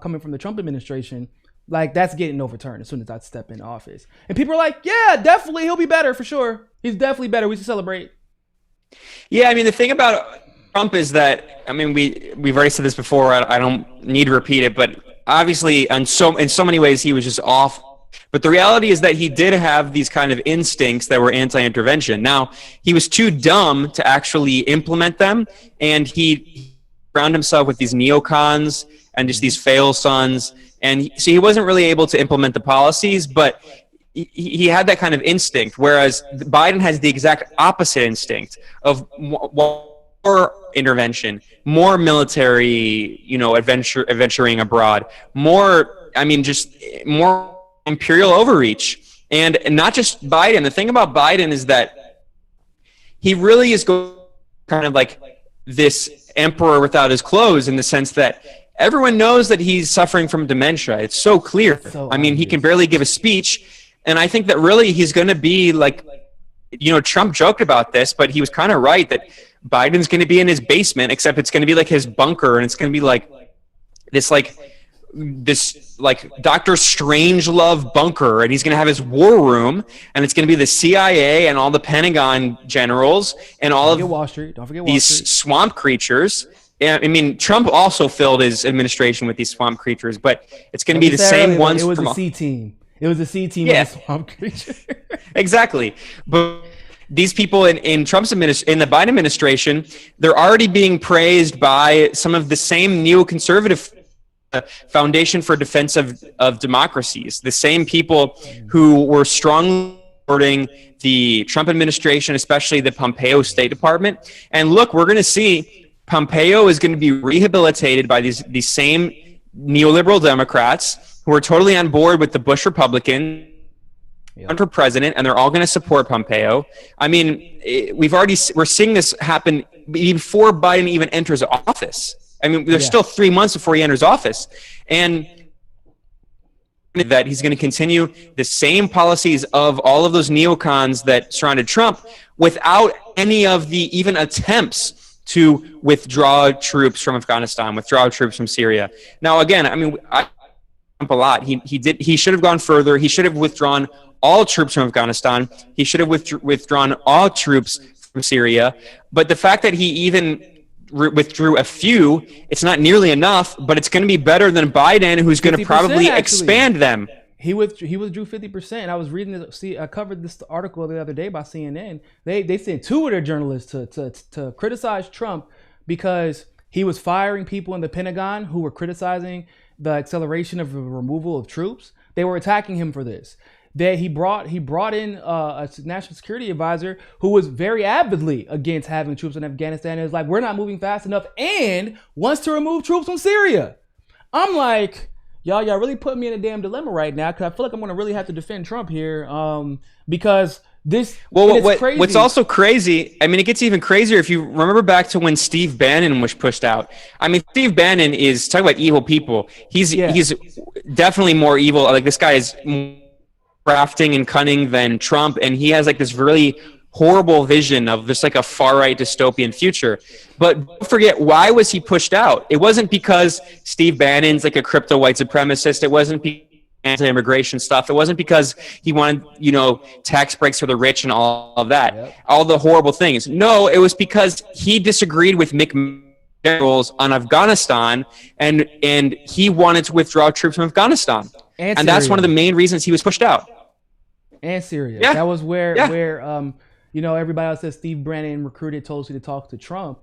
coming from the Trump administration, like that's getting overturned as soon as I step in office. And people are like, yeah, definitely, he'll be better for sure. He's definitely better. We should celebrate. Yeah, I mean, the thing about Trump is that, I mean, we've already said this before. I don't need to repeat it, but obviously, in so many ways, he was just off. But the reality is that he did have these kind of instincts that were anti-intervention. Now, he was too dumb to actually implement them, and he surrounded himself with these neocons and just these fail sons, and so he wasn't really able to implement the policies, but he had that kind of instinct, whereas Biden has the exact opposite instinct of more intervention, more military, adventuring abroad, more imperial overreach. And not just Biden. The thing about Biden is that he really is going kind of like this emperor without his clothes, in the sense that everyone knows that he's suffering from dementia. It's so clear. I mean, he can barely give a speech. And I think that really he's going to be like, Trump joked about this, but he was kind of right that Biden's going to be in his basement, except it's going to be like his bunker, and it's going to be like this Dr. Strangelove bunker, and he's going to have his war room, and it's going to be the CIA and all the Pentagon generals and all of Wall Street. Don't forget these swamp creatures. I mean, Trump also filled his administration with these swamp creatures, but it's going to be the same ones. It was a C team. It was a C team of the swamp creature. Exactly. But these people in Trump's in the Biden administration, they're already being praised by some of the same neoconservative Foundation for Defense of Democracies, the same people who were strongly supporting the Trump administration, especially the Pompeo State Department. And look, we're going to see Pompeo is going to be rehabilitated by these same neoliberal Democrats who are totally on board with the Bush Republican for president, and they're all going to support Pompeo. I mean, we're seeing this happen before Biden even enters office. I mean, there's still 3 months before he enters office, and that he's going to continue the same policies of all of those neocons that surrounded Trump, without any of the even attempts to withdraw troops from Afghanistan, withdraw troops from Syria. Now, again, I mean, a lot. He should have gone further. He should have withdrawn all troops from Afghanistan. He should have withdrawn all troops from Syria. But the fact that he even withdrew a few, it's not nearly enough, but it's going to be better than Biden, who's going to probably expand them. He withdrew 50%. I was reading this. I covered this article the other day by CNN. They sent two of their journalists to criticize Trump because he was firing people in the Pentagon who were criticizing the acceleration of the removal of troops. They were attacking him for this. That he brought in a national security advisor who was very avidly against having troops in Afghanistan. It was like, we're not moving fast enough, and wants to remove troops from Syria. I'm like, y'all really putting me in a damn dilemma right now, because I feel like I'm going to really have to defend Trump here, because Crazy. What's also crazy, I mean, it gets even crazier if you remember back to when Steve Bannon was pushed out. I mean, Steve Bannon is, talk about evil people. He's definitely more evil. Like, this guy is more crafting and cunning than Trump, and he has like this really horrible vision of just like a far-right dystopian future. But don't forget, why was he pushed out? It wasn't because Steve Bannon's like a crypto white supremacist. It wasn't because anti-immigration stuff. It wasn't because he wanted, tax breaks for the rich and all of that, all the horrible things. No, it was because he disagreed with McDonald's on Afghanistan, and he wanted to withdraw troops from Afghanistan. And that's one of the main reasons he was pushed out. And Syria. Yeah. That was where everybody else says Steve Bannon recruited Tulsi to talk to Trump.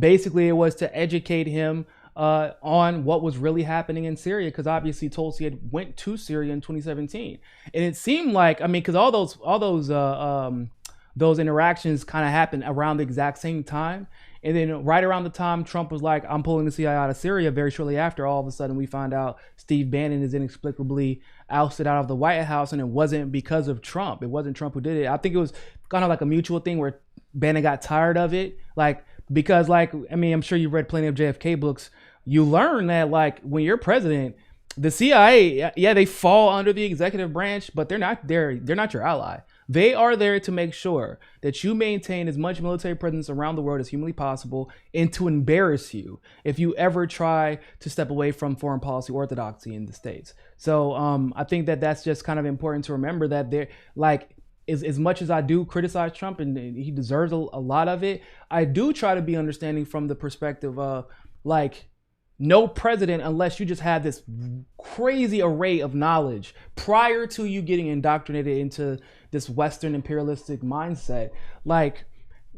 Basically, it was to educate him on what was really happening in Syria, because obviously Tulsi had went to Syria in 2017, and it seemed like, because all those interactions kind of happened around the exact same time, and then right around the time Trump was like, "I'm pulling the CIA out of Syria," very shortly after, all of a sudden we find out Steve Bannon is inexplicably ousted out of the White House, and it wasn't because of Trump. It wasn't Trump who did it. I think it was kind of like a mutual thing where Bannon got tired of it, because I'm sure you've read plenty of JFK books. You learn that when you're president, the CIA, they fall under the executive branch, but they're not your ally. They are there to make sure that you maintain as much military presence around the world as humanly possible, and to embarrass you if you ever try to step away from foreign policy orthodoxy in the States. So I think that's just kind of important to remember, that they're as much as I do criticize Trump, and he deserves a lot of it, I do try to be understanding from the perspective of no president, unless you just have this crazy array of knowledge prior to you getting indoctrinated into this Western imperialistic mindset,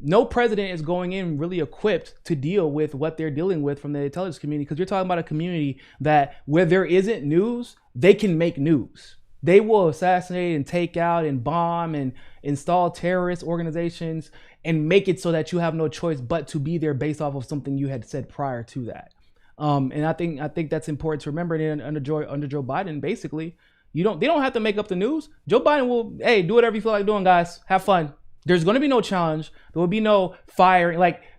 no president is going in really equipped to deal with what they're dealing with from the intelligence community, because you're talking about a community that where there isn't news, they can make news. They will assassinate and take out and bomb and install terrorist organizations and make it so that you have no choice but to be there based off of something you had said prior to that. And I think that's important to remember. And under Joe Biden, basically, they don't have to make up the news. Joe Biden will, do whatever you feel like doing, guys. Have fun. There's going to be no challenge. There will be no firing.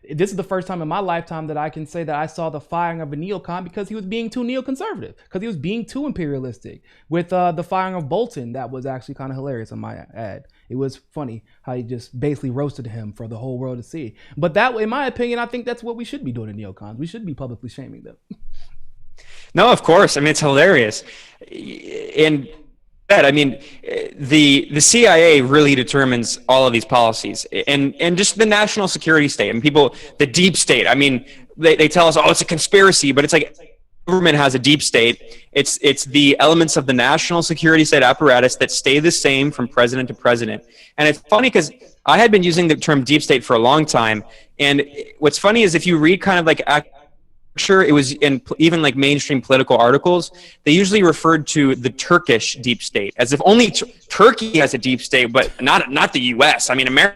This is the first time in my lifetime that I can say that I saw the firing of a neocon because he was being too neoconservative, because he was being too imperialistic. With the firing of Bolton, that was actually kind of hilarious, I might add. It was funny how he just basically roasted him for the whole world to see. But that, in my opinion, I think that's what we should be doing to neocons. We should be publicly shaming them. No, of course. It's hilarious. And the CIA really determines all of these policies, and just the national security state, and the deep state. They tell us, it's a conspiracy, but it's like government has a deep state. It's the elements of the national security state apparatus that stay the same from president to president. And it's funny because I had been using the term deep state for a long time. And what's funny is if you read kind of it was in even mainstream political articles, they usually referred to the Turkish deep state as if only Turkey has a deep state, but not the U.S. America,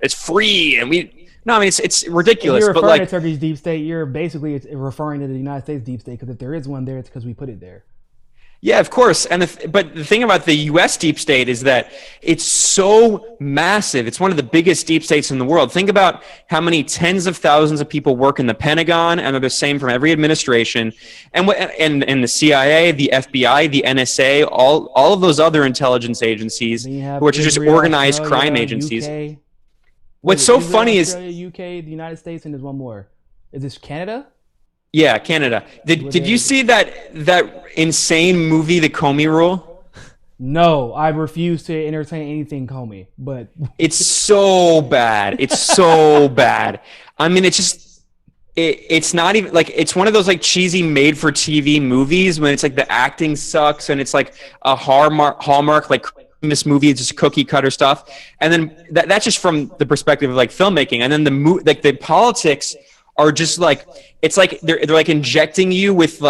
it's free, and it's ridiculous. If you're referring to Turkey's deep state, you're basically referring to the United States deep state, because if there is one there, it's because we put it there. Yeah, of course. But the thing about the U.S. deep state is that it's so massive. It's one of the biggest deep states in the world. Think about how many tens of thousands of people work in the Pentagon, and they're the same from every administration. And the CIA, the FBI, the NSA, all of those other intelligence agencies, which are just organized crime agencies. UK. What's so funny is Australia, UK, the United States, and there's one more. Is this Canada? Yeah, Canada. Did you see that insane movie, The Comey Rule? No, I refuse to entertain anything Comey, but it's so bad. It's so bad. It's not even it's one of those cheesy made for TV movies when it's the acting sucks and it's a Hallmark this movie is just cookie cutter stuff. And then that's just from the perspective of filmmaking. And then the politics are just it's they're injecting you with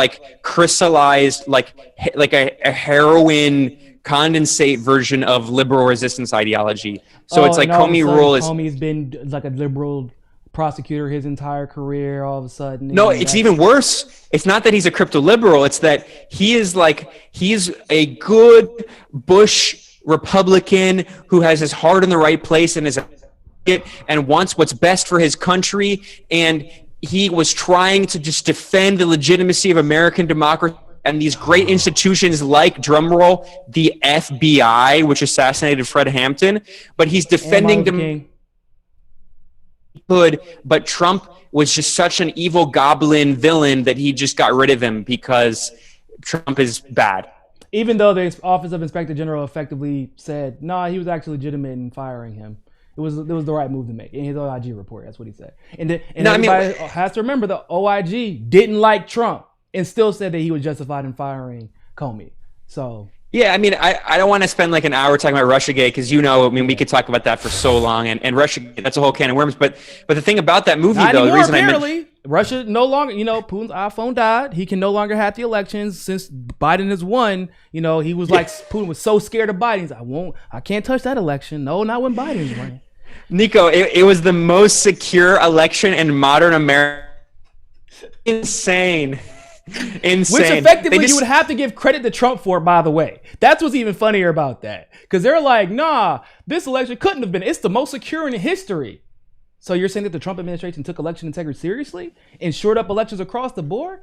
crystallized a heroin condensate version of liberal resistance ideology. So Comey Rule is Comey's been a liberal prosecutor his entire career. All of a sudden, no, it's even worse. It's not that he's a crypto liberal. It's that he's a good Bush Republican who has his heart in the right place and is and wants what's best for his country. And he was trying to just defend the legitimacy of American democracy and these great institutions like, drumroll, the FBI, which assassinated Fred Hampton. But he's defending them. But Trump was just such an evil goblin villain that he just got rid of him because Trump is bad. Even though the Office of Inspector General effectively said, no, he was actually legitimate in firing him. It was the right move to make in his OIG report. That's what he said. And everybody has to remember the OIG didn't like Trump and still said that he was justified in firing Comey. So yeah, I mean, I don't want to spend like an hour talking about Russiagate because we could talk about that for so long, and Russiagate, that's a whole can of worms. But the thing about that movie, the reason apparently, Russia no longer, Putin's iPhone died. He can no longer have the elections since Biden has won. He was like, Putin was so scared of Biden. He's like, I can't touch that election. No, not when Biden's running. Niko, it was the most secure election in modern America. Insane. Which effectively you would have to give credit to Trump for, by the way. That's what's even funnier about that. Because they're like, nah, this election couldn't have been. It's the most secure in history. So you're saying that the Trump administration took election integrity seriously and shored up elections across the board?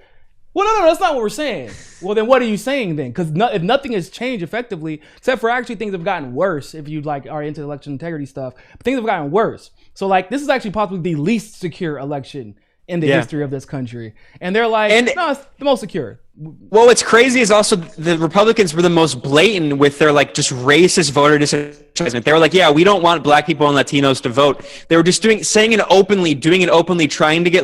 Well, no, that's not what we're saying. Well, then what are you saying then? Because if nothing has changed effectively, except for actually things have gotten worse, if you are into election integrity stuff, but things have gotten worse. So this is actually possibly the least secure election in the history of this country. And they're like, no, it's the most secure. Well, what's crazy is also the Republicans were the most blatant with their just racist voter disenfranchisement. They were like, yeah, we don't want black people and Latinos to vote. They were just doing it openly, trying to get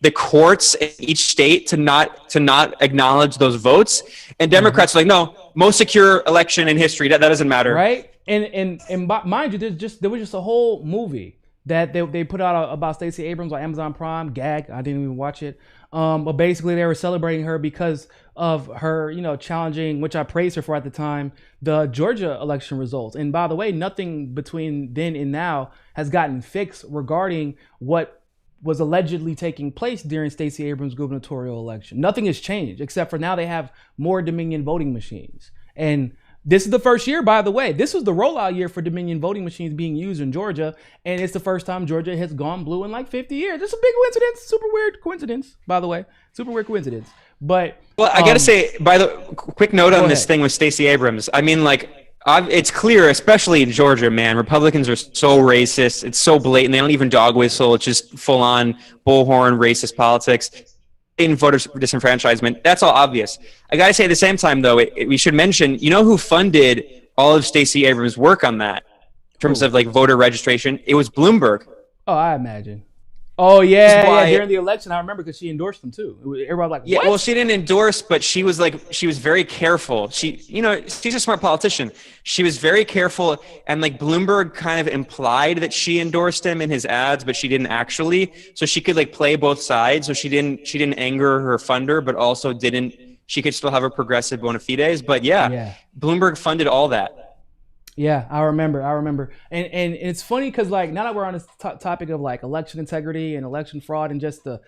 the courts in each state to not acknowledge those votes. And Democrats are like, no, most secure election in history. That doesn't matter. Right. And mind you, there was just a whole movie that they put out about Stacey Abrams on Amazon Prime. Gag. I didn't even watch it. But basically they were celebrating her because of her, challenging, which I praised her for at the time, the Georgia election results. And by the way, nothing between then and now has gotten fixed regarding what was allegedly taking place during Stacey Abrams' gubernatorial election. Nothing has changed except for now they have more Dominion voting machines. And this is the first year, by the way. This was the rollout year for Dominion voting machines being used in Georgia. And it's the first time Georgia has gone blue in 50 years. It's a big coincidence. Super weird coincidence, by the way. Super weird coincidence. But I got to say, by the quick note on this thing with Stacey Abrams, I mean, it's clear, especially in Georgia, man, Republicans are so racist. It's so blatant. They don't even dog whistle. It's just full on bullhorn racist politics. In voter disenfranchisement, that's all obvious. I gotta say at the same time, though, we should mention, who funded all of Stacey Abrams' work on that in terms of voter registration? It was Bloomberg. Oh, I imagine. Oh yeah, during the election, I remember because she endorsed them too. Everybody was like, what? Yeah, well, she didn't endorse, but she was very careful. She's a smart politician. She was very careful, and Bloomberg kind of implied that she endorsed him in his ads, but she didn't actually. So she could play both sides. So she didn't anger her funder, but also she could still have her progressive bona fides. But yeah, Bloomberg funded all that. Yeah, I remember. And it's funny because now that we're on this topic of election integrity and election fraud and just the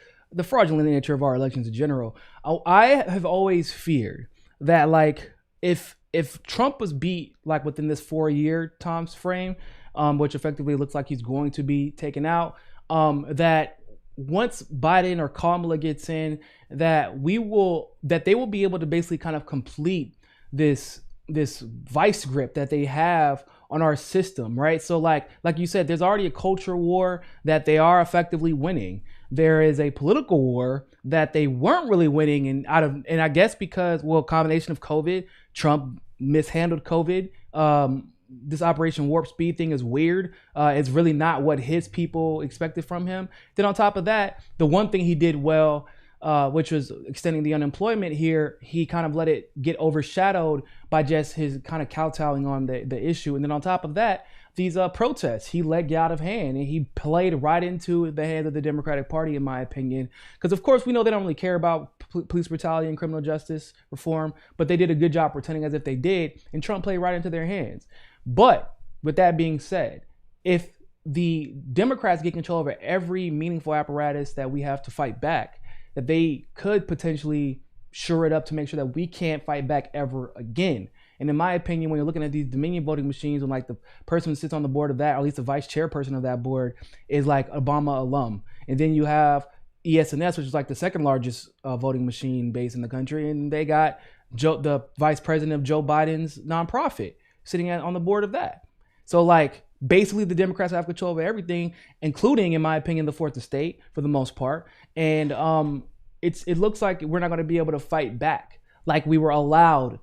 fraudulent nature of our elections in general, I have always feared that if Trump was beat within this 4-year time frame, which effectively looks like he's going to be taken out, that once Biden or Kamala gets in, that they will be able to basically kind of complete this vice grip that they have on our system, right? So like you said, there's already a culture war that they are effectively winning. There is a political war that they weren't really winning, and I guess because, a combination of COVID, Trump mishandled COVID. This Operation Warp Speed thing is weird. It's really not what his people expected from him. Then on top of that, the one thing he did well, which was extending the unemployment here, he kind of let it get overshadowed by just his kind of kowtowing on the issue. And then on top of that, these protests, he let get out of hand, and he played right into the hands of the Democratic Party, in my opinion. Because of course we know they don't really care about police brutality and criminal justice reform, but they did a good job pretending as if they did, and Trump played right into their hands. But with that being said, if the Democrats get control over every meaningful apparatus that we have to fight back, that they could potentially shore it up to make sure that we can't fight back ever again. And in my opinion, when you're looking at these Dominion voting machines, when like the person who sits on the board of that, or at least the vice chairperson of that board, is like Obama alum. And then you have ES&S, which is like the second largest voting machine base in the country, and they got the vice president of Joe Biden's nonprofit sitting on the board of that. So like basically the Democrats have control over everything, including, in my opinion, the fourth estate for the most part. And it looks like we're not going to be able to fight back like we were allowed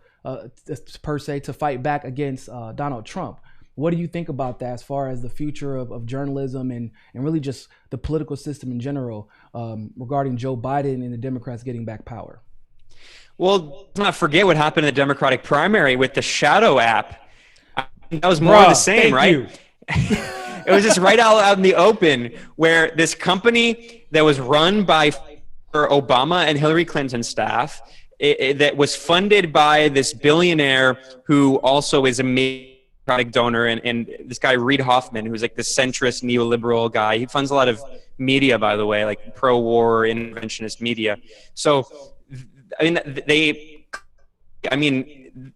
per se to fight back against Donald Trump. What do you think about that as far as the future of journalism and really just the political system in general regarding Joe Biden and the Democrats getting back power? Well, let's not forget what happened in the Democratic primary with the Shadow app. That was more of the same, right? It was just right out in the open, where this company that was run by Obama and Hillary Clinton staff, that was funded by this billionaire who also is a Democratic donor, and this guy Reid Hoffman, who's like the centrist neoliberal guy. He funds a lot of media, by the way, like pro-war interventionist media. So, I mean,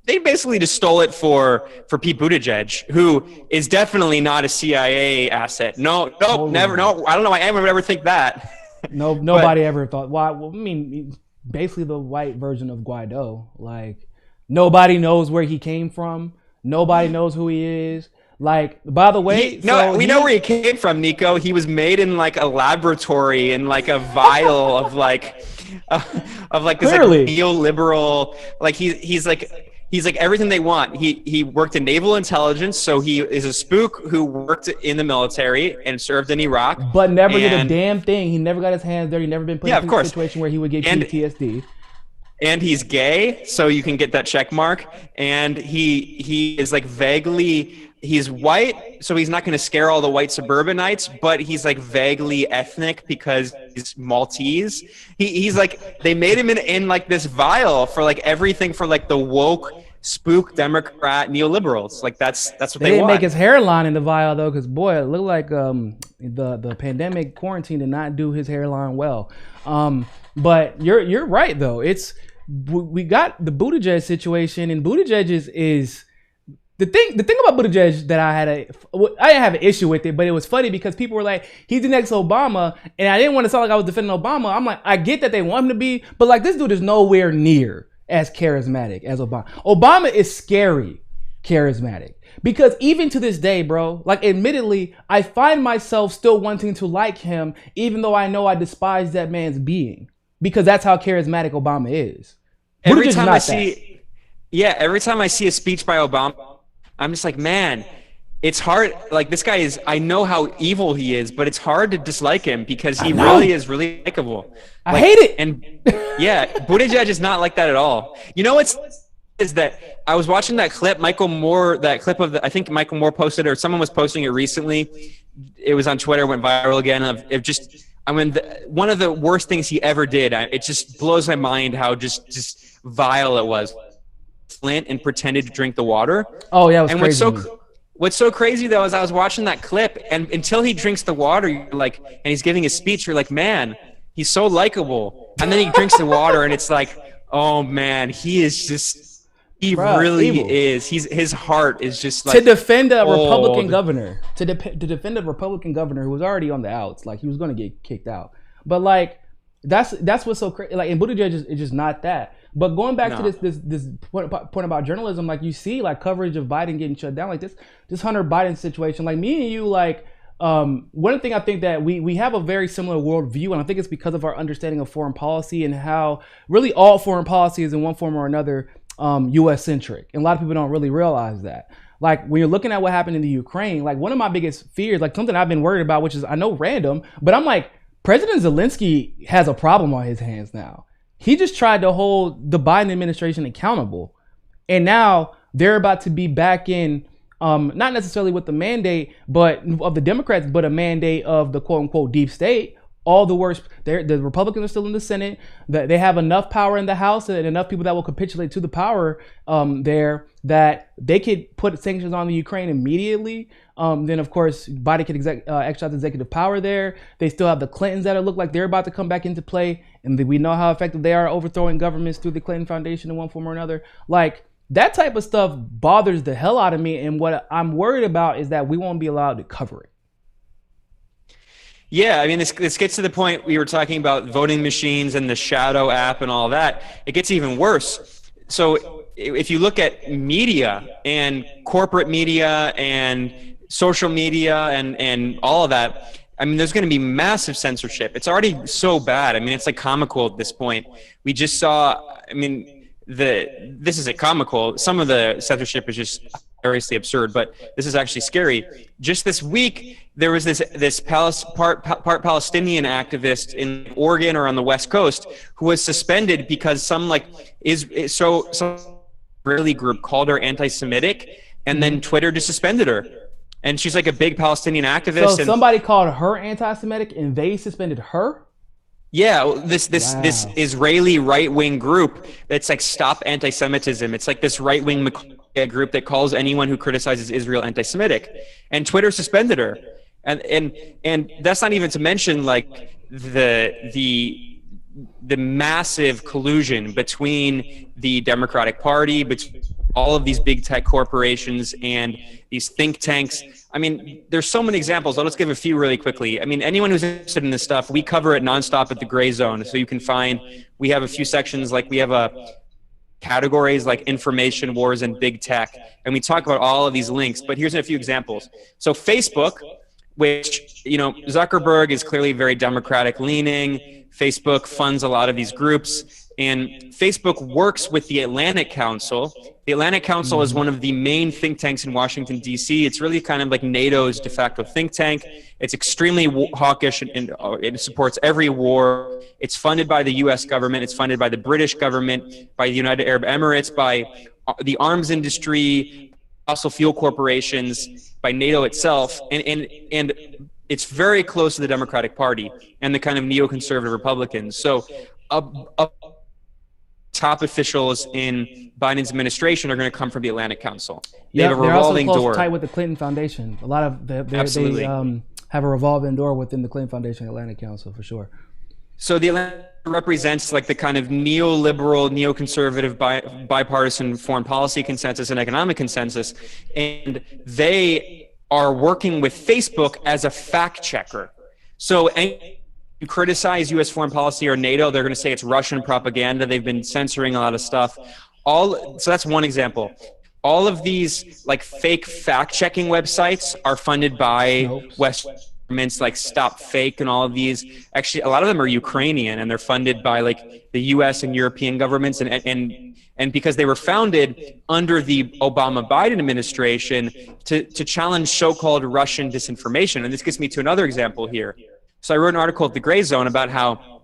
they basically just stole it for Pete Buttigieg, who is definitely not a CIA asset. No, never. No, I don't know why anyone would ever think that. No, nobody ever thought. Why? Well, I mean, basically the white version of Guaido. Like, nobody knows where he came from. Nobody knows who he is. Like, by the way, we know where he came from, Niko. He was made in like a laboratory in like a vial of like this like neoliberal. Like he's like everything they want. He worked in naval intelligence, so he is a spook who worked in the military and served in Iraq, but never did a damn thing. He never got his hands dirty. Never been put in a situation where he would get PTSD. And he's gay, so you can get that check mark. And he is like vaguely, he's white, so he's not going to scare all the white suburbanites, but he's like vaguely ethnic because he's Maltese. He's like, they made him in like this vial for like everything for like the woke spook Democrat neoliberals. Like that's what they want. They didn't make his hairline in the vial though, because boy, it looked like the pandemic quarantine did not do his hairline well. But you're right though. We got the Buttigieg situation, and Buttigieg is the thing about Buttigieg that I didn't have an issue with it, but it was funny because people were like, he's the next Obama, and I didn't want to sound like I was defending Obama. I'm like, I get that they want him to be, but like this dude is nowhere near as charismatic as Obama. Obama is scary charismatic, because even to this day, bro, like admittedly, I find myself still wanting to like him, even though I know I despise that man's being, because that's how charismatic Obama is. Every time I see a speech by Obama, I'm just like, man, it's hard. Like this guy is, I know how evil he is, but it's hard to dislike him because he really is really likable. I hate it. And yeah, Buttigieg is not like that at all. You know what's is that I was watching that clip, I think Michael Moore posted, or someone was posting it recently. It was on Twitter, went viral again. One of the worst things he ever did. It just blows my mind how just vile it was. Flint and pretended to drink the water. Oh yeah, it was crazy. What's so crazy though is I was watching that clip, and until he drinks the water, you're like, and he's giving his speech, you're like, man, he's so likable. And then he drinks the water, and it's like, oh man, he is just, really evil. Is. His heart is just like to defend a Republican governor, to defend a Republican governor who was already on the outs, like he was going to get kicked out. But like that's what's so crazy. Like, and Buttigieg is just not that. But going back to this point about journalism, like you see like coverage of Biden getting shut down, like this Hunter Biden situation, like me and you, like one thing I think that we have a very similar worldview, and I think it's because of our understanding of foreign policy and how really all foreign policy is in one form or another U.S. centric, and a lot of people don't really realize that. Like when you're looking at what happened in the Ukraine, like one of my biggest fears, like something I've been worried about, which is I know random, but I'm like, President Zelensky has a problem on his hands now. He just tried to hold the Biden administration accountable. And now they're about to be back in, not necessarily with the mandate of the Democrats, but a mandate of the quote unquote deep state. All the worst, the Republicans are still in the Senate. They have enough power in the House and enough people that will capitulate to the power there that they could put sanctions on the Ukraine immediately. Then, of course, Biden could exercise executive power there. They still have the Clintons that look like they're about to come back into play. And we know how effective they are overthrowing governments through the Clinton Foundation in one form or another. Like, That type of stuff bothers the hell out of me. And what I'm worried about is that we won't be allowed to cover it. Yeah, I mean, this gets to the point we were talking about voting machines and the shadow app and all that. It gets even worse. So if you look at media and corporate media and social media and all of that, I mean, there's going to be massive censorship. It's already so bad. I mean, it's like comical at this point. We just saw, I mean, this isn't comical. Some of the censorship is just hilariously absurd, but this is actually scary. Just this week, there was this part Palestinian activist in Oregon or on the West Coast who was suspended because some Israeli group called her anti-Semitic, and then Twitter just suspended her. And she's like a big Palestinian activist. So somebody called her anti-Semitic, and they suspended her? Yeah, this Israeli right-wing group that's like Stop Anti-Semitism. It's like this right-wing group that calls anyone who criticizes Israel anti-Semitic, and Twitter suspended her. And that's not even to mention like the massive collusion between the Democratic Party, between all of these big tech corporations and these think tanks. I mean, there's so many examples. I'll just give a few really quickly. I mean, anyone who's interested in this stuff, we cover it nonstop at the Gray Zone. So you can find, we have a few sections, like we have categories like information wars and big tech. And we talk about all of these links, but here's a few examples. So Facebook, which, you know, Zuckerberg is clearly very Democratic leaning. Facebook funds a lot of these groups. And Facebook works with the Atlantic Council. The Atlantic Council is one of the main think tanks in Washington, D.C. It's really kind of like NATO's de facto think tank. It's extremely hawkish and it supports every war. It's funded by the U.S. government. It's funded by the British government, by the United Arab Emirates, by the arms industry, fossil fuel corporations, by NATO itself. And it's very close to the Democratic Party and the kind of neoconservative Republicans. So top officials in Biden's administration are going to come from the Atlantic Council. They have a revolving they're also door. tight with the Clinton Foundation. A lot of they have a revolving door within the Clinton Foundation, Atlantic Council, for sure. So the Atlantic represents like the kind of neoliberal, neoconservative, bipartisan foreign policy consensus and economic consensus, and they are working with Facebook as a fact checker. So you criticize U.S. foreign policy or NATO, they're going to say it's Russian propaganda. They've been censoring a lot of stuff. So that's one example. All of these like fake fact-checking websites are funded by Western governments like Stop Fake and all of these. Actually, a lot of them are Ukrainian, and they're funded by like the U.S. and European governments. And because they were founded under the Obama-Biden administration to challenge so-called Russian disinformation. And this gets me to another example here. So I wrote an article at the Gray Zone about how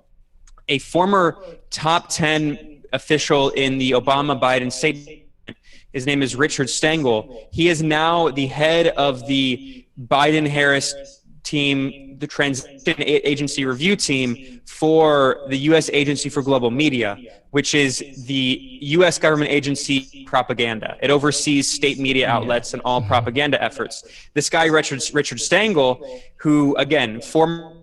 a former top 10 official in the Obama-Biden State Department, his name is Richard Stengel. He is now the head of the Biden-Harris team, the Transition Agency Review team for the U.S. Agency for Global Media, which is the U.S. government agency propaganda. It oversees state media outlets and all propaganda efforts. This guy, Richard Stengel, who, again, former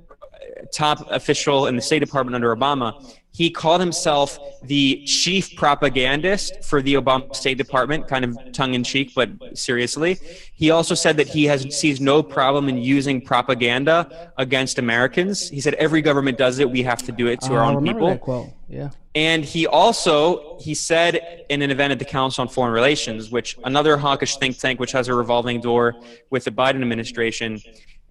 top official in the State Department under Obama, he called himself the chief propagandist for the Obama State Department, kind of tongue-in-cheek, but seriously. He also said that he sees no problem in using propaganda against Americans. He said every government does it. We have to do it to our own people. That quote. Yeah. And he said in an event at the Council on Foreign Relations, which another hawkish think tank, which has a revolving door with the Biden administration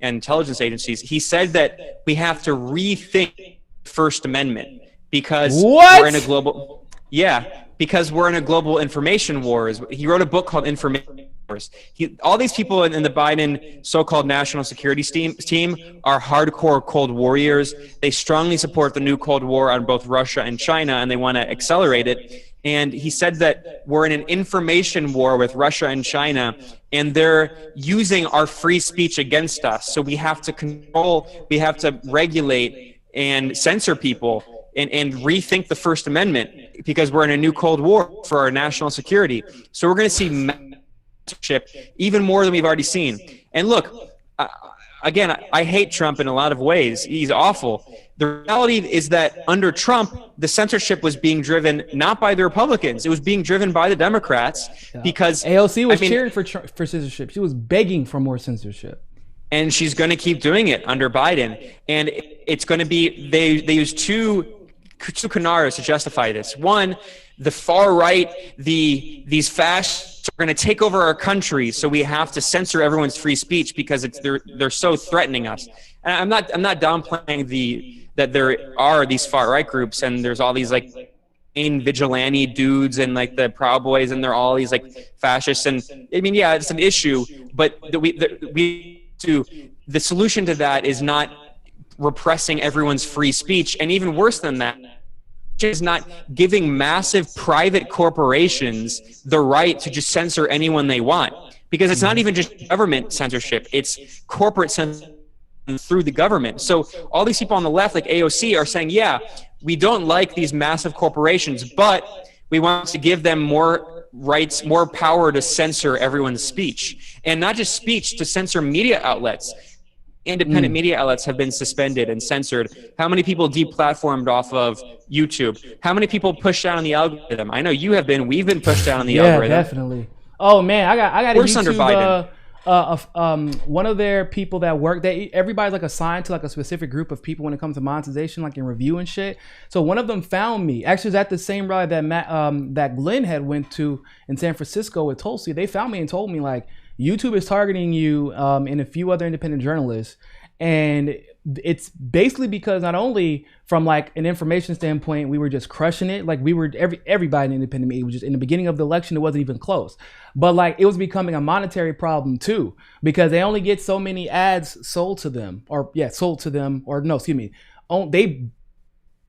and intelligence agencies, he said that we have to rethink the First Amendment because we're in a global information wars. He wrote a book called Information Wars. All these people in the Biden so-called national security team are hardcore Cold Warriors. They strongly support the new Cold War on both Russia and China, and they want to accelerate it. And he said that we're in an information war with Russia and China, and they're using our free speech against us. So we have to control, we have to regulate and censor people and rethink the First Amendment because we're in a new Cold War for our national security. So we're going to see censorship even more than we've already seen. And look, I, again, I hate Trump in a lot of ways. He's awful. The reality is that under Trump, the censorship was being driven not by the Republicans. It was being driven by the Democrats because AOC was cheering for censorship. She was begging for more censorship. And she's going to keep doing it under Biden. And it's going to be, they use two canaries to justify this. One, the far right, these fascists are going to take over our country, so we have to censor everyone's free speech because they're so threatening us. And I'm not downplaying that there are these far right groups, and there's all these like vigilante dudes and like the Proud Boys, and they're all these like fascists. And I mean, yeah, it's an issue, but the solution to that is not repressing everyone's free speech, and even worse than that, is not giving massive private corporations the right to just censor anyone they want, because it's not even just government censorship, it's corporate censorship through the government. So all these people on the left, like AOC, are saying, yeah, we don't like these massive corporations, but we want to give them more rights, more power to censor everyone's speech, and not just speech, to censor media outlets. Independent media outlets have been suspended and censored. How many people deplatformed off of YouTube? How many people pushed down on the algorithm? I know you have been. We've been pushed down on the algorithm. Yeah, definitely. Oh man, I got a Worse under Biden. One of their people that work, everybody's like assigned to like a specific group of people when it comes to monetization, like in review and shit. So one of them found me. Actually, it was at the same rally that Glenn had went to in San Francisco with Tulsi. They found me and told me like, YouTube is targeting you and a few other independent journalists, and it's basically because not only from like an information standpoint we were just crushing it, like we were everybody in independent media was just, in the beginning of the election it wasn't even close, but like it was becoming a monetary problem too, because they only get so many ads sold to them, they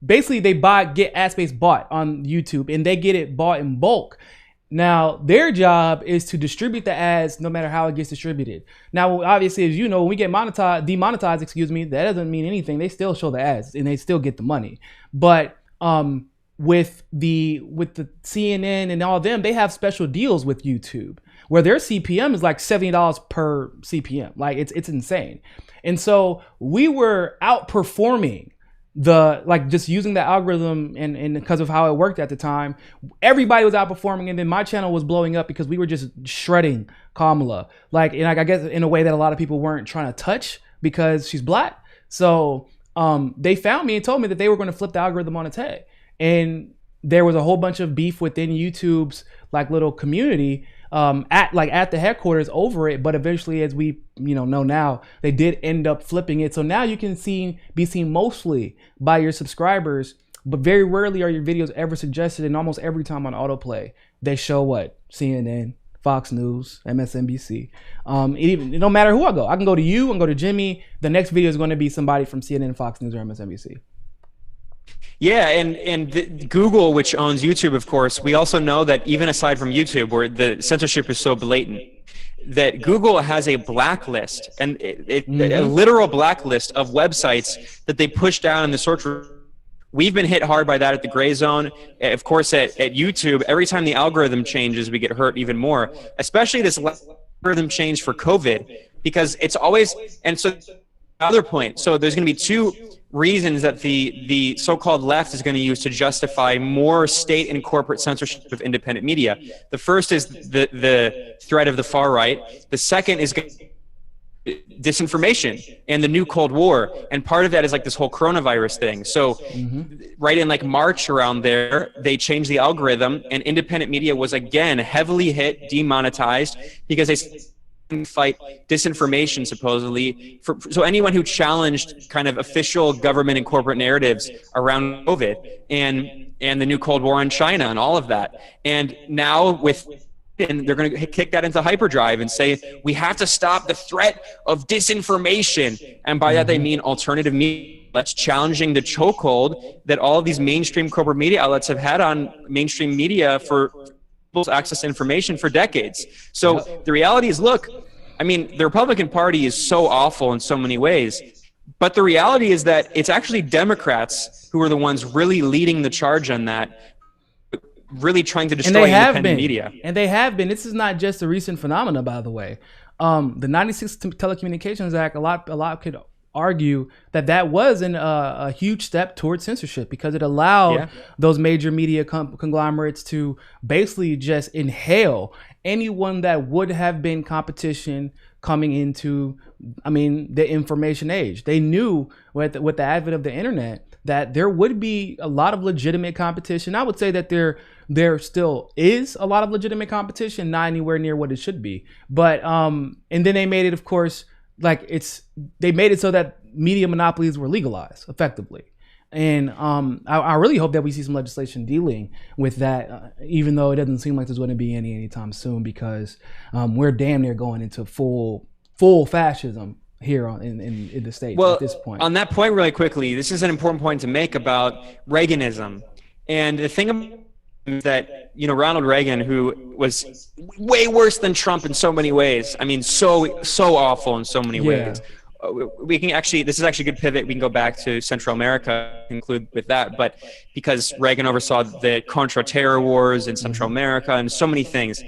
basically get ad space bought on YouTube, and they get it bought in bulk. Now, their job is to distribute the ads no matter how it gets distributed. Now, obviously, as you know, when we get demonetized, that doesn't mean anything. They still show the ads and they still get the money. But with the CNN and all of them, they have special deals with YouTube where their CPM is like $70 per CPM. Like it's insane. And so we were outperforming just using the algorithm and because of how it worked at the time, everybody was outperforming, and then my channel was blowing up because we were just shredding Kamala, and I guess in a way that a lot of people weren't trying to touch because she's black. So they found me and told me that they were going to flip the algorithm on its head, and there was a whole bunch of beef within YouTube's like little community at the headquarters over it. But eventually, as we know now, they did end up flipping it. So now you can be seen mostly by your subscribers, but very rarely are your videos ever suggested. And almost every time on autoplay, they show what? CNN, Fox News, MSNBC. It don't matter who I go. I can go to you and go to Jimmy. The next video is going to be somebody from CNN, Fox News, or MSNBC. Yeah, and Google, which owns YouTube, of course, we also know that even aside from YouTube, where the censorship is so blatant, that Google has a blacklist, and a literal blacklist of websites that they push down in the search. We've been hit hard by that at the Gray Zone. Of course, at YouTube, every time the algorithm changes, we get hurt even more, especially this algorithm change for COVID, because it's always, and so another point, so there's going to be two reasons that the so-called left is going to use to justify more state and corporate censorship of independent media. The first is the threat of the far right. The second is disinformation and the new Cold War. And part of that is like this whole coronavirus thing. So right in like March around there, they changed the algorithm, and independent media was again heavily hit, demonetized, because they fight disinformation supposedly. So anyone who challenged kind of official government and corporate narratives around COVID and the new Cold War in China and all of that. And now they're going to kick that into hyperdrive and say, we have to stop the threat of disinformation. And by that, they mean alternative media outlets challenging the chokehold that all of these mainstream corporate media outlets have had on mainstream media for people's access to information for decades. So the reality is, look, I mean, the Republican Party is so awful in so many ways, but the reality is that it's actually Democrats who are the ones really leading the charge on that, really trying to destroy independent media. And they have been. This is not just a recent phenomenon, by the way. The 96 Telecommunications Act, a lot could argue that was a huge step towards censorship, because it allowed those major media conglomerates to basically just inhale anyone that would have been competition coming into, the information age. They knew with the advent of the internet that there would be a lot of legitimate competition. I would say that there still is a lot of legitimate competition, not anywhere near what it should be. But and then they made it, of course, they made it so that media monopolies were legalized effectively. And I really hope that we see some legislation dealing with that, even though it doesn't seem like there's going to be anytime soon, because we're damn near going into full fascism here in the States at this point. On that point, really quickly, this is an important point to make about Reaganism. And the thing that, Ronald Reagan, who was way worse than Trump in so many ways. So awful in so many ways. We can actually, this is actually a good pivot. We can go back to Central America, conclude with that. But because Reagan oversaw the Contra-Terror wars in Central America and so many things.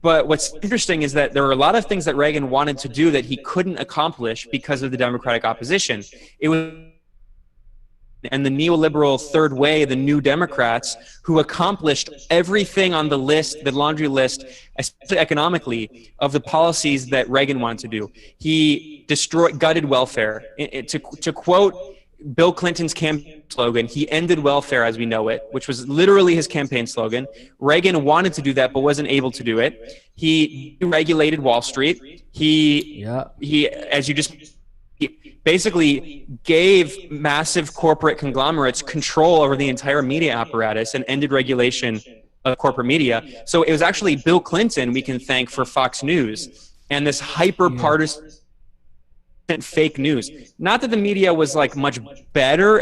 But what's interesting is that there were a lot of things that Reagan wanted to do that he couldn't accomplish because of the Democratic opposition. And the neoliberal third way, the New Democrats, who accomplished everything on the list, the laundry list, especially economically, of the policies that Reagan wanted to do. He gutted welfare. To quote Bill Clinton's campaign slogan, he ended welfare as we know it, which was literally his campaign slogan. Reagan wanted to do that, but wasn't able to do it. He regulated Wall Street. He, as you just basically gave massive corporate conglomerates control over the entire media apparatus and ended regulation of corporate media. So it was actually Bill Clinton we can thank for Fox News and this hyper-partisan fake news. Not that the media was much better.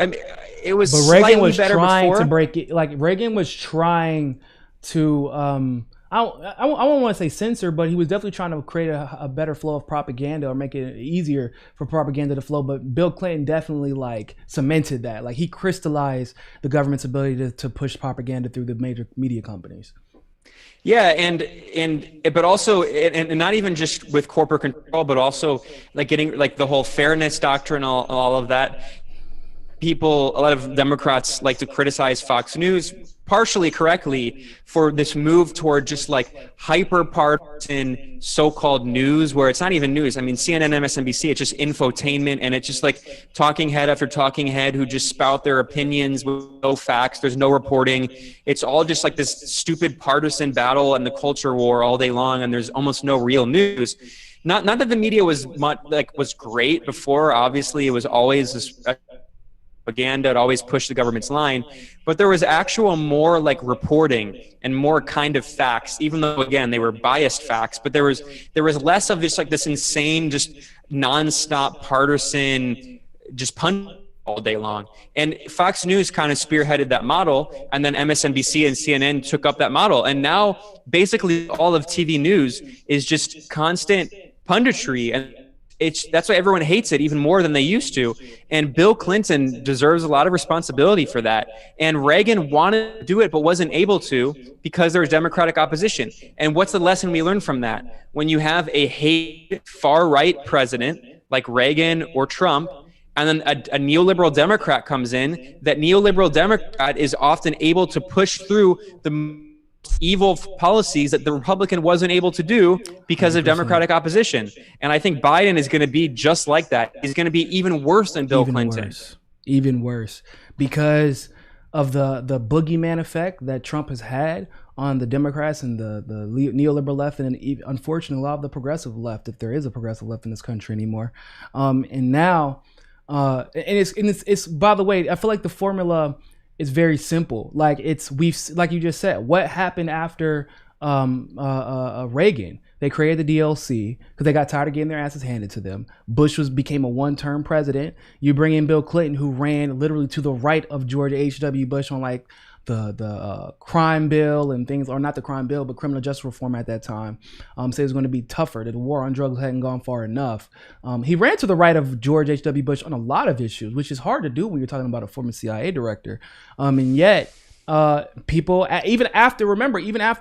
It was slightly better before. To break it. Reagan was trying to I don't want to say censor, but he was definitely trying to create a better flow of propaganda, or make it easier for propaganda to flow. But Bill Clinton definitely cemented that. He crystallized the government's ability to push propaganda through the major media companies. Yeah, but also, and not even just with corporate control, but also getting the whole fairness doctrine, all of that. A lot of Democrats like to criticize Fox News, partially correctly, for this move toward just hyper-partisan so-called news, where it's not even news. CNN, MSNBC, it's just infotainment, and it's just talking head after talking head who just spout their opinions with no facts. There's no reporting. It's all just this stupid partisan battle and the culture war all day long, and there's almost no real news. Not that the media was great before. Obviously, it was always this propaganda. It always pushed the government's line, but there was actual more reporting and more kind of facts, even though again they were biased facts. But there was less of this this insane, just nonstop partisan, just pun all day long. And Fox News kind of spearheaded that model, and then MSNBC and CNN took up that model, and now basically all of TV news is just constant punditry, and that's why everyone hates it even more than they used to. And Bill Clinton deserves a lot of responsibility for that. And Reagan wanted to do it, but wasn't able to because there was Democratic opposition. And what's the lesson we learn from that? When you have a hate far-right president like Reagan or Trump, and then a neoliberal Democrat comes in, that neoliberal Democrat is often able to push through the evil policies that the Republican wasn't able to do because of 100%. Democratic opposition. And I think Biden is going to be just like that. He's going to be even worse than Bill Clinton. Even worse because of the boogeyman effect that Trump has had on the Democrats and the neoliberal left, and unfortunately a lot of the progressive left, if there is a progressive left in this country anymore. And now, and it's by the way, I feel like the formula is very simple. Like you just said, what happened after Reagan? They created the DLC because they got tired of getting their asses handed to them. Bush became a one-term president. You bring in Bill Clinton, who ran literally to the right of George H.W. Bush on the crime bill and things, or not the crime bill, but criminal justice reform at that time. Said it was going to be tougher, that the war on drugs hadn't gone far enough. He ran to the right of George H.W. Bush on a lot of issues, which is hard to do when you're talking about a former CIA director. And yet, people, even after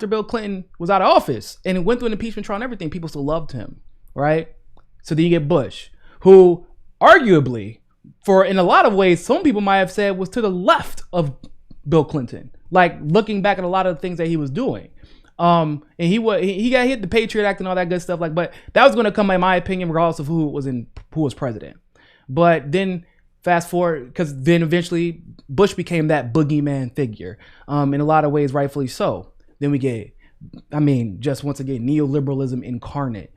Bill Clinton was out of office and went through an impeachment trial and everything, people still loved him. right? So then you get Bush, who arguably, for in a lot of ways, some people might have said was to the left of Bill Clinton. Like looking back at a lot of the things that he was doing. And he got hit the Patriot Act and all that good stuff. Like, but that was going to come, in my opinion, regardless of who was president. But then fast forward, because then eventually Bush became that boogeyman figure. In a lot of ways, rightfully so. Then we get, just once again, neoliberalism incarnate,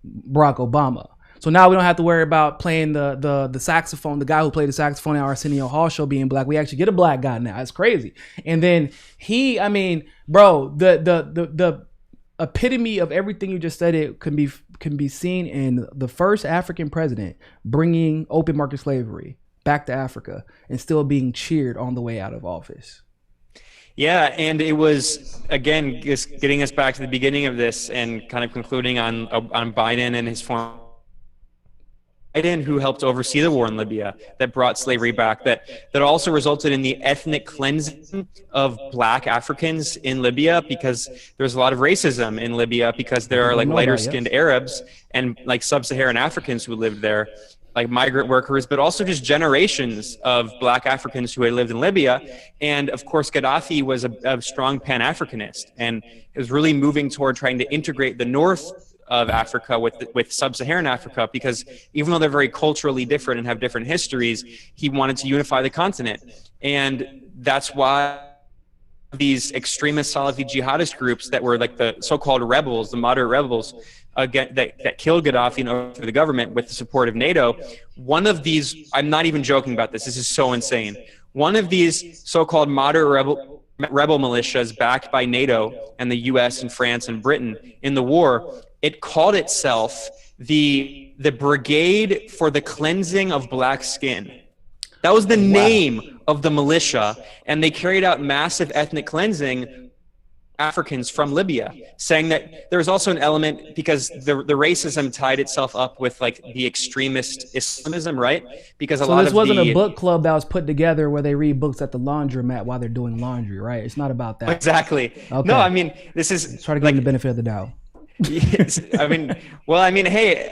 Barack Obama. So now we don't have to worry about playing the saxophone, the guy who played the saxophone at Arsenio Hall show being black. We actually get a black guy now. It's crazy. And then the epitome of everything you just said, it can be seen in the first African president bringing open market slavery back to Africa and still being cheered on the way out of office. Yeah, and it was, again, just getting us back to the beginning of this and kind of concluding on Biden and his former Biden, who helped oversee the war in Libya, that brought slavery back, that also resulted in the ethnic cleansing of black Africans in Libya, because there's a lot of racism in Libya because there are like lighter skinned Arabs and like sub-Saharan Africans who lived there, like migrant workers, but also just generations of black Africans who had lived in Libya. And of course, Gaddafi was a strong Pan-Africanist and was really moving toward trying to integrate the north of Africa with sub-Saharan Africa, because even though they're very culturally different and have different histories, he wanted to unify the continent. And that's why these extremist Salafi jihadist groups that were like the so-called rebels, the moderate rebels, that killed Gaddafi and overthrew the government with the support of NATO, one of these, I'm not even joking about this is so insane, one of these so-called moderate rebel militias backed by NATO and the US and France and Britain in the war, it called itself the Brigade for the Cleansing of Black Skin. That was the name of the militia, and they carried out massive ethnic cleansing Africans from Libya, saying that there's also an element, because the racism tied itself up with like the extremist Islamism, right? Because this wasn't a book club that was put together where they read books at the laundromat while they're doing laundry, right? It's not about that. Exactly. Okay. No, I mean, this is... Let's try to give them the benefit of the doubt. Yes, hey,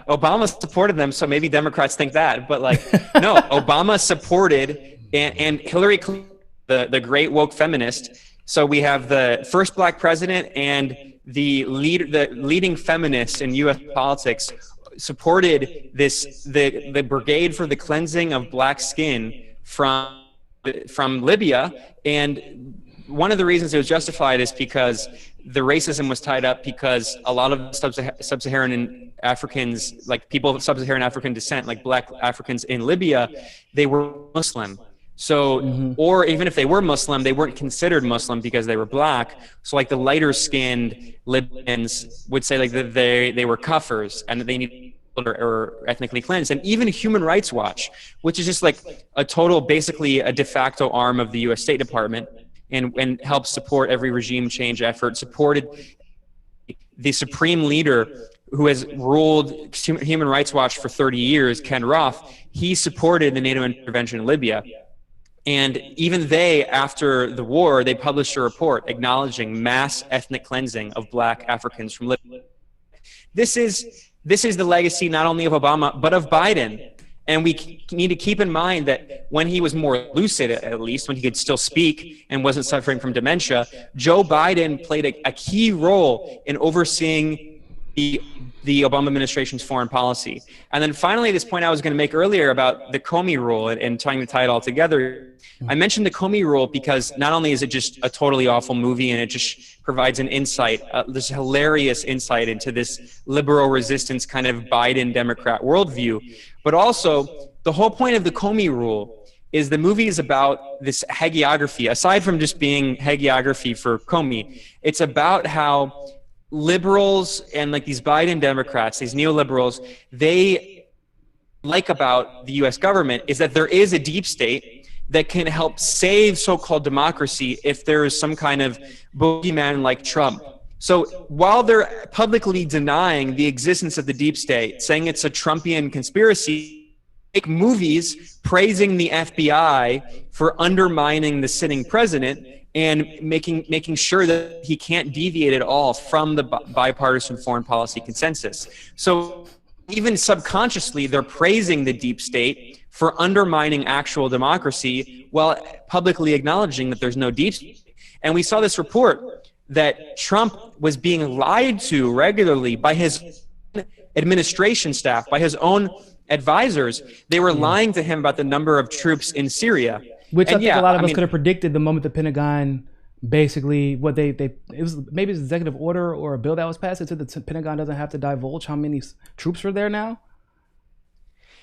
Obama supported them, so maybe Democrats think that, but like, no, Obama supported and Hillary Clinton, the great woke feminist. So we have the first black president and the leading feminist in U.S. politics supported the Brigade for the Cleansing of Black Skin from Libya. And one of the reasons it was justified is because the racism was tied up, because a lot of sub-Saharan Africans, like people of sub-Saharan African descent, like black Africans in Libya, they were Muslim. So, or even if they were Muslim, they weren't considered Muslim because they were black. So like the lighter skinned Libyans would say like that they were kafirs and that they needed or ethnically cleansed. And even Human Rights Watch, which is just like a total, basically a de facto arm of the US State Department, and helps support every regime change effort, supported the supreme leader who has ruled Human Rights Watch for 30 years, Ken Roth. He supported the NATO intervention in Libya. And even they, after the war, they published a report acknowledging mass ethnic cleansing of black Africans from Libya. This is the legacy not only of Obama, but of Biden. And we need to keep in mind that when he was more lucid, at least, when he could still speak and wasn't suffering from dementia, Joe Biden played a key role in overseeing the Obama administration's foreign policy. And then finally, this point I was going to make earlier about the Comey Rule and trying to tie it all together. I mentioned the Comey Rule because not only is it just a totally awful movie and it just provides an insight, this hilarious insight into this liberal resistance kind of Biden Democrat worldview, but also the whole point of the Comey Rule is the movie is about this hagiography. Aside from just being hagiography for Comey, it's about how liberals and like these Biden Democrats, these neoliberals, they like about the US government is that there is a deep state that can help save so-called democracy if there is some kind of boogeyman like Trump. So while they're publicly denying the existence of the deep state, saying it's a Trumpian conspiracy, make movies praising the FBI for undermining the sitting president and making sure that he can't deviate at all from the bipartisan foreign policy consensus. So even subconsciously, they're praising the deep state for undermining actual democracy while publicly acknowledging that there's no deep state. And we saw this report that Trump was being lied to regularly by his administration staff, by his own advisors. They were lying to him about the number of troops in Syria. Which I think a lot of us could have predicted the moment the Pentagon basically it was maybe an executive order or a bill that was passed. It said the Pentagon doesn't have to divulge how many troops are there now.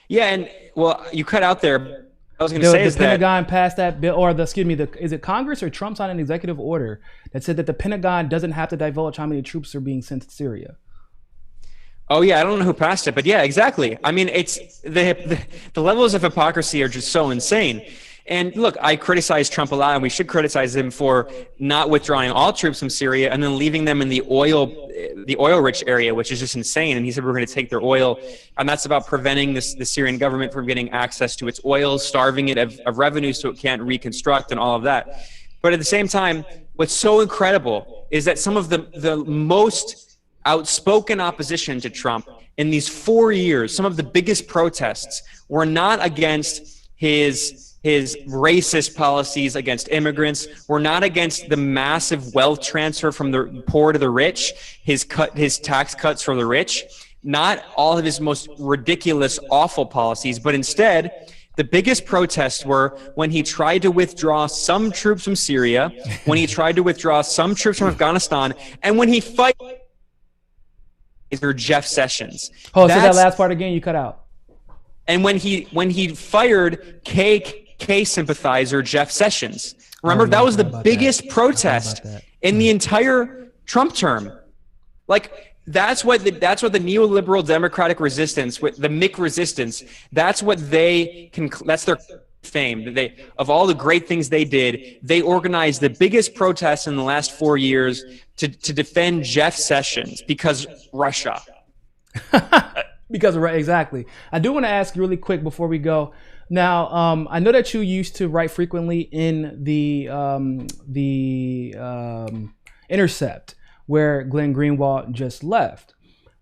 Yeah, and well, you cut out there. I was going to say is the Pentagon passed that bill, or is it Congress or Trump signed an executive order that said that the Pentagon doesn't have to divulge how many troops are being sent to Syria? Oh yeah, I don't know who passed it, but yeah, exactly. I mean, it's the levels of hypocrisy are just so insane. And look, I criticize Trump a lot, and we should criticize him for not withdrawing all troops from Syria and then leaving them in the oil-rich area, which is just insane. And he said we're going to take their oil, and that's about preventing the Syrian government from getting access to its oil, starving it of revenue so it can't reconstruct and all of that. But at the same time, what's so incredible is that some of the most outspoken opposition to Trump in these 4 years, some of the biggest protests were not against his racist policies against immigrants, were not against the massive wealth transfer from the poor to the rich, his tax cuts for the rich, not all of his most ridiculous, awful policies, but instead, the biggest protests were when he tried to withdraw some troops from Syria, when he tried to withdraw some troops from Afghanistan, and when he fight Jeff Sessions. Oh, say that last part again, you cut out. And when he fired KK sympathizer Jeff Sessions. Remember, that was the biggest protest in the entire Trump term. Like, that's what the neoliberal democratic resistance, the Mick resistance, that's their fame. Of all the great things they did, they organized the biggest protests in the last 4 years to defend Jeff Sessions because Russia. Exactly. I do want to ask you really quick before we go. Now, I know that you used to write frequently in the Intercept, where Glenn Greenwald just left.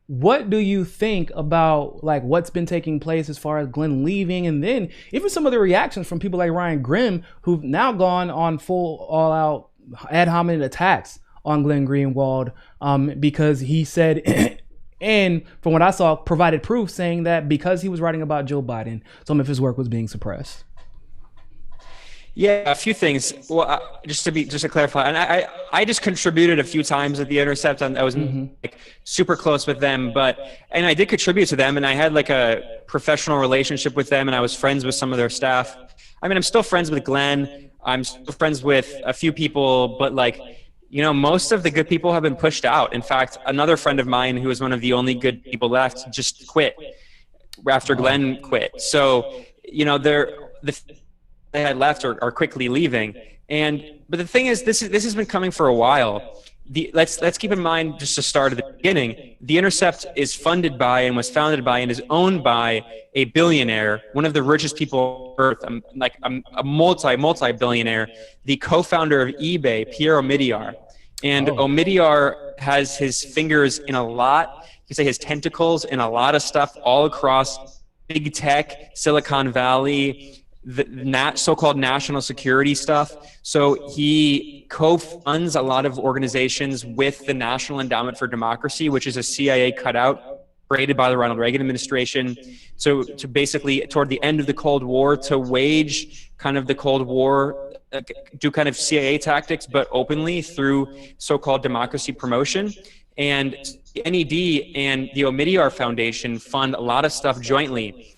What do you think about what's been taking place as far as Glenn leaving, and then even some of the reactions from people like Ryan Grimm, who've now gone on full all-out ad hominem attacks on Glenn Greenwald because he said, and from what I saw, provided proof saying that because he was writing about Joe Biden, some of his work was being suppressed. Yeah, a few things. Well, just to clarify, and I just contributed a few times at the Intercept, and I was super close with them, and I did contribute to them, and I had a professional relationship with them, and I was friends with some of their staff. I mean, I'm still friends with Glenn. I'm still friends with a few people, but most of the good people have been pushed out. In fact, another friend of mine who was one of the only good people left just quit after Glenn quit. So, they had left are quickly leaving. But the thing is, this has been coming for a while. Let's keep in mind, just to start at the beginning, the Intercept is funded by and was founded by and is owned by a billionaire, one of the richest people on earth, a multi-billionaire, the co-founder of eBay, Pierre Omidyar. And Omidyar has his fingers in a lot, you could say his tentacles in a lot of stuff all across big tech, Silicon Valley, the so-called national security stuff. So he co-funds a lot of organizations with the National Endowment for Democracy, which is a CIA cutout created by the Ronald Reagan administration. So to basically, toward the end of the Cold War, to wage kind of the Cold War, do kind of CIA tactics, but openly through so-called democracy promotion. And NED and the Omidyar Foundation fund a lot of stuff jointly.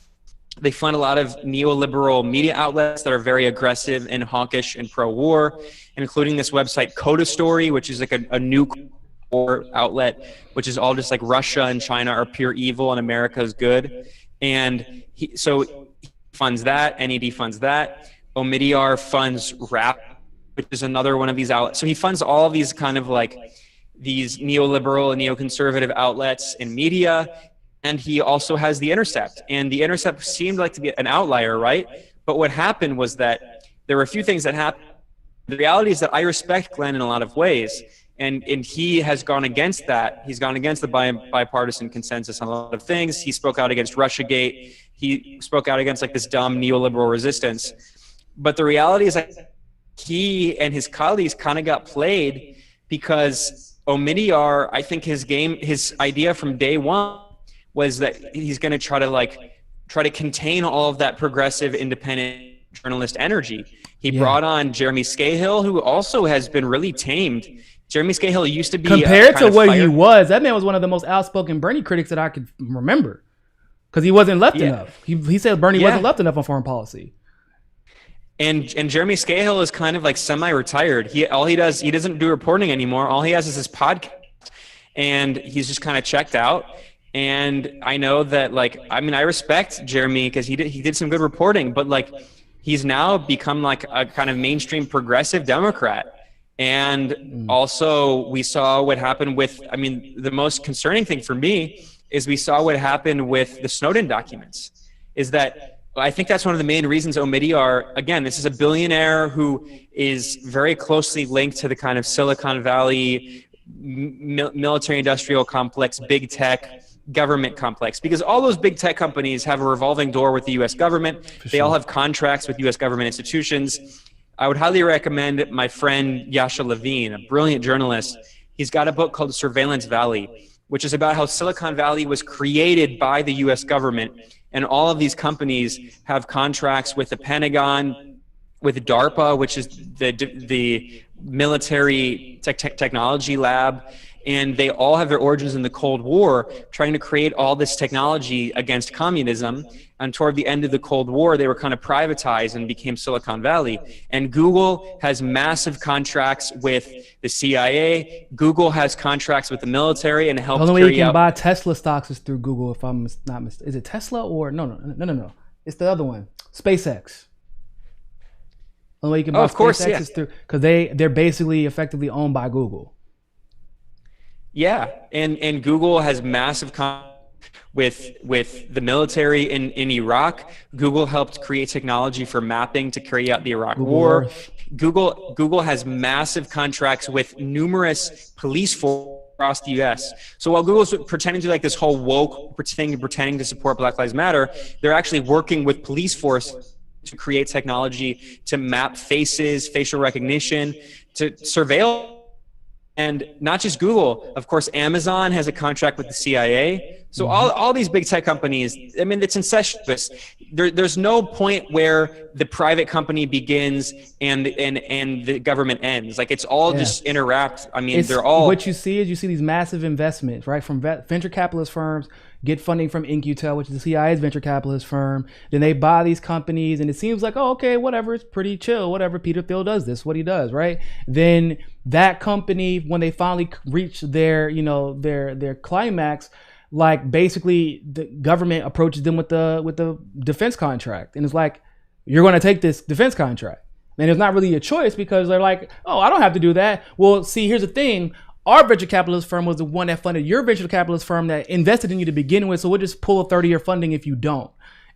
They fund a lot of neoliberal media outlets that are very aggressive and hawkish and pro-war, including this website Coda Story, which is a new war outlet, which is all just Russia and China are pure evil and America is good. And he funds that. NED funds that. Omidyar funds RAP, which is another one of these outlets. So he funds all these kind of these neoliberal and neoconservative outlets in media. And he also has the Intercept, and the Intercept seemed to be an outlier, right? But what happened was that there were a few things that happened. The reality is that I respect Glenn in a lot of ways. And he has gone against that. He's gone against the bipartisan consensus on a lot of things. He spoke out against Russiagate. He spoke out against like this dumb neoliberal resistance. But the reality is that he and his colleagues kind of got played because Omidyar, I think his idea from day one was that he's going to try to contain all of that progressive, independent journalist energy. He brought on Jeremy Scahill, who also has been really tamed. Jeremy Scahill used to be compared to what he was. That man was one of the most outspoken Bernie critics that I could remember, because he wasn't left enough. He said Bernie wasn't left enough on foreign policy. And Jeremy Scahill is kind of like semi-retired. He doesn't do reporting anymore. All he has is his podcast, and he's just kind of checked out. And I know that I respect Jeremy because he did some good reporting, but he's now become like a kind of mainstream progressive Democrat. And also we saw what happened with, the most concerning thing for me is we saw what happened with the Snowden documents. Is that I think that's one of the main reasons Omidyar, again, this is a billionaire who is very closely linked to the kind of Silicon Valley military industrial complex, big tech government complex, because all those big tech companies have a revolving door with the US government. They all have contracts with US government institutions. I would highly recommend my friend Yasha Levine, a brilliant journalist. He's got a book called Surveillance Valley, which is about how Silicon Valley was created by the US government. And all of these companies have contracts with the Pentagon, with DARPA, which is the military technology lab. And they all have their origins in the Cold War, trying to create all this technology against communism. And toward the end of the Cold War, they were kind of privatized and became Silicon Valley. And Google has massive contracts with the CIA. Google has contracts with the military and helps carry out. The only way you can buy Tesla stocks is through Google, if I'm not mistaken. Is it Tesla or no? It's the other one, SpaceX. The only way you can buy SpaceX is through, because they're basically effectively owned by Google. Yeah, and Google has massive with the military in Iraq. Google helped create technology for mapping to carry out the Iraq War. Earth. Google has massive contracts with numerous police forces across the U.S. So while Google's pretending to like this whole woke pretending to support Black Lives Matter, they're actually working with police force to create technology to map faces, facial recognition, to surveil. And not just Google, of course, Amazon has a contract with the CIA. So all these big tech companies, it's incestuous. There's no point where the private company begins and the government ends. It's all just interact. They're all. What you see is these massive investments, right? From venture capitalist firms get funding from In-Q-Tel, which is the CIA's venture capitalist firm. Then they buy these companies, and it seems like, oh, okay, whatever, it's pretty chill. Whatever, Peter Thiel does this, what he does, right? Then that company, when they finally reach their climax, basically the government approaches them with the defense contract, and it's like, you're going to take this defense contract, and it's not really a choice because they're like, oh, I don't have to do that. Well, see, here's the thing. Our venture capitalist firm was the one that funded your venture capitalist firm that invested in you to begin with. So we'll just pull a 30-year funding if you don't.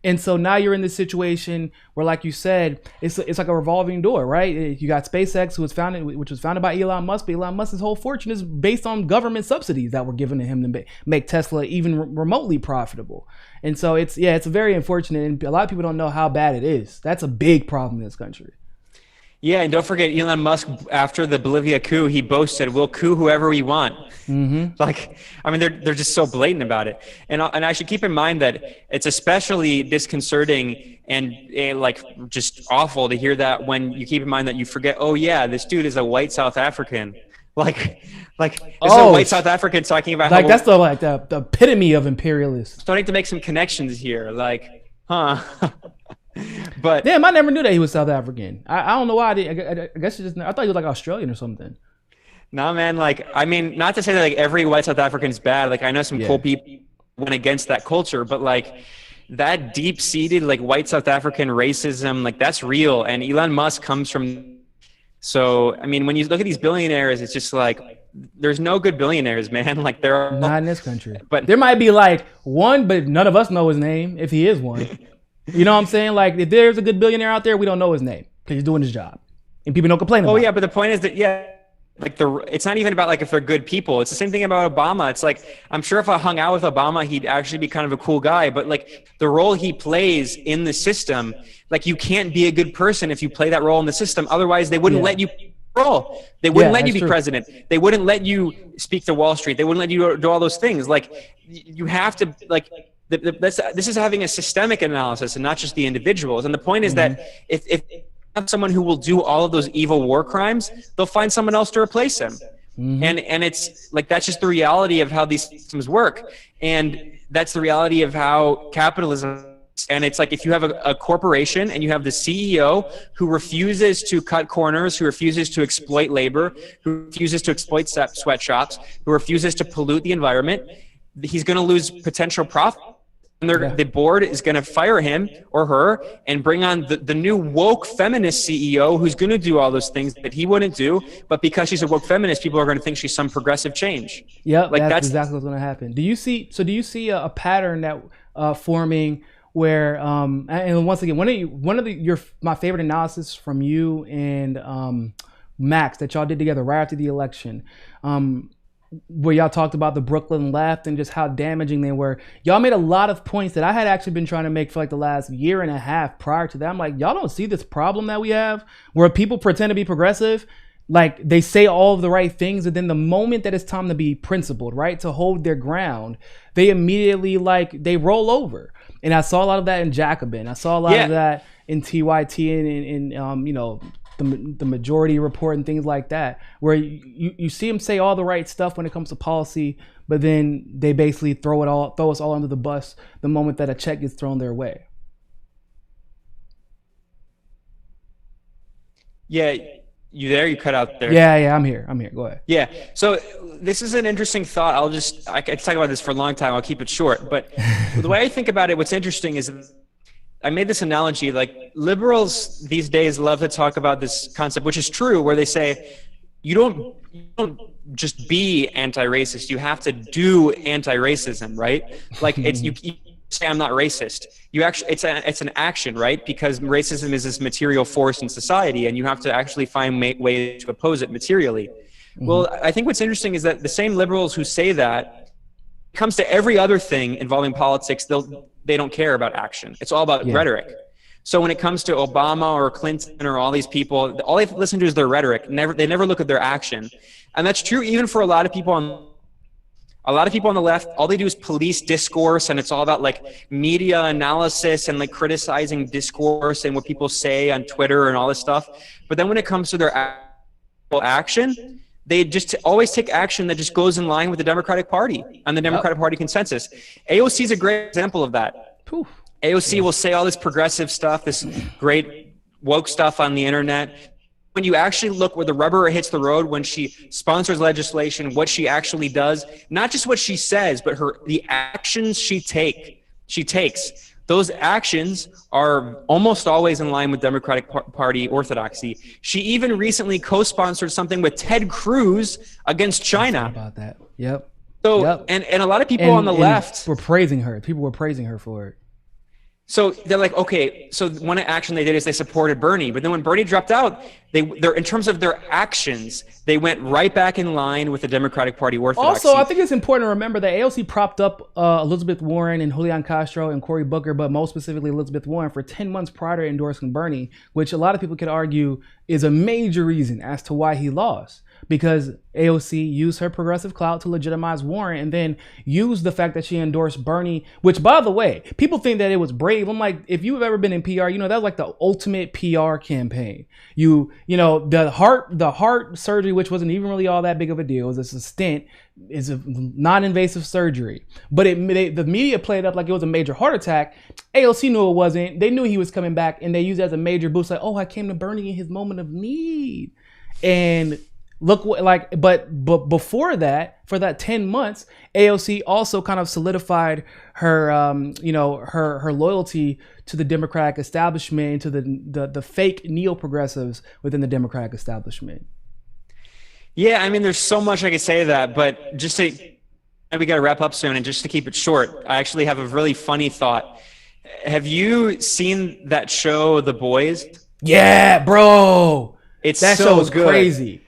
And so now you're in this situation where, like you said, it's like a revolving door, right? You got SpaceX, which was founded by Elon Musk. But Elon Musk's whole fortune is based on government subsidies that were given to him to make Tesla even remotely profitable. And so it's very unfortunate, and a lot of people don't know how bad it is. That's a big problem in this country. Yeah, and don't forget Elon Musk, after the Bolivia coup, he boasted, we'll coup whoever we want. Mm-hmm. They're just so blatant about it. And I should keep in mind that it's especially disconcerting and just awful to hear that when you keep in mind that you forget, oh yeah, this dude is a white South African. This is a white South African talking about how that's the epitome of imperialist. Starting to make some connections here, But damn, I never knew that he was South African. I don't know why. I guess I thought he was Australian or something. Nah, man. Not to say that every white South African is bad. I know some cool people went against that culture, but that deep-seated white South African racism, that's real. And Elon Musk comes from. So when you look at these billionaires, it's just there's no good billionaires, man. There are not in this country. But there might be one, but none of us know his name if he is one. You know what I'm saying? If there's a good billionaire out there, we don't know his name because he's doing his job. and people don't complain about Oh it. yeah, but the point is that like it's not even about like if they're good people. It's the same thing about Obama. It's like I'm sure if I hung out with Obama, he'd actually be kind of a cool guy. But like the role he plays in the system, like you can't be a good person if you play that role in the system. Otherwise, they wouldn't let you role. They wouldn't let you be president. They wouldn't let you speak to Wall Street. They wouldn't let you do all those things. Like you have to like. This is having a systemic analysis and not just the individuals. And the point is that if have someone who will do all of those evil war crimes, they'll find someone else to replace him. And it's like that's just the reality of how these systems work. And that's the reality of how capitalism. And it's like if you have a corporation and you have the CEO who refuses to cut corners, who refuses to exploit labor, who refuses to exploit sweatshops, who refuses to pollute the environment, he's going to lose potential profit. And the board is going to fire him or her and bring on the new woke feminist CEO who's going to do all those things that he wouldn't do. But because she's a woke feminist, people are going to think she's some progressive change. Yep, like that's exactly what's going to happen. Do you see a pattern that forming where and once again my favorite analysis from you and Max that y'all did together right after the election, where y'all talked about the Brooklyn left and just how damaging they were. Y'all made a lot of points that I had actually been trying to make for like the last year and a half prior to that. I'm like, y'all don't see this problem that we have where people pretend to be progressive. Like they say all of the right things, and then the moment that it's time to be principled, right, to hold their ground, they immediately they roll over. And I saw a lot of that in Jacobin. I saw a lot of that in TYT and the Majority Report and things like that, where you see them say all the right stuff when it comes to policy, but then they basically throw us all under the bus the moment that a check gets thrown their way. Yeah, you there? You cut out there. Yeah, I'm here. Go ahead. Yeah. So this is an interesting thought. I could talk about this for a long time. I'll keep it short. But the way I think about it, what's interesting is I made this analogy, like liberals these days love to talk about this concept, which is true, where they say, you don't just be anti-racist. You have to do anti-racism, right? Like you say, I'm not racist. You actually, it's an action, right? Because racism is this material force in society, and you have to actually find ways to oppose it materially. Well, I think what's interesting is that the same liberals who say that, it comes to every other thing involving politics, they don't care about action. It's all about rhetoric. So when it comes to Obama or Clinton or all these people, all they listen to is their rhetoric. They never look at their action. And that's true even for a lot of people on the left. All they do is police discourse, and it's all about like media analysis and like criticizing discourse and what people say on Twitter and all this stuff. But then when it comes to their actual action, they just always take action that just goes in line with the Democratic Party and the Democratic Party consensus. AOC is a great example of that. Poof. AOC will say all this progressive stuff, this great woke stuff on the internet. When you actually look where the rubber hits the road, when she sponsors legislation, what she actually does, not just what she says, but the actions she takes. Those actions are almost always in line with Democratic Party orthodoxy. She even recently co-sponsored something with Ted Cruz against China. About that. Yep. So, and a lot of people on the left were praising her. People were praising her for it. So they're like, okay, so one action they did is they supported Bernie. But then when Bernie dropped out, they're in terms of their actions, they went right back in line with the Democratic Party orthodoxy. Also, I think it's important to remember that AOC propped up Elizabeth Warren and Julian Castro and Cory Booker, but most specifically Elizabeth Warren, for 10 months prior to endorsing Bernie, which a lot of people could argue is a major reason as to why he lost. Because AOC used her progressive clout to legitimize Warren and then used the fact that she endorsed Bernie, which, by the way, people think that it was brave. I'm like, if you've ever been in PR, that was like the ultimate PR campaign. The heart surgery, which wasn't even really all that big of a deal, it was a stent, is a non-invasive surgery. But the media played it up like it was a major heart attack. AOC knew it wasn't. They knew he was coming back, and they used it as a major boost. Like, oh, I came to Bernie in his moment of need. And look, but before that, for that 10 months, AOC also kind of solidified her, her loyalty to the Democratic establishment, to the fake neo-progressives within the Democratic establishment. Yeah, I mean, there's so much I could say to that, but we got to wrap up soon, and just to keep it short, I actually have a really funny thought. Have you seen that show, The Boys? Yeah, bro. It's That so show is good. crazy.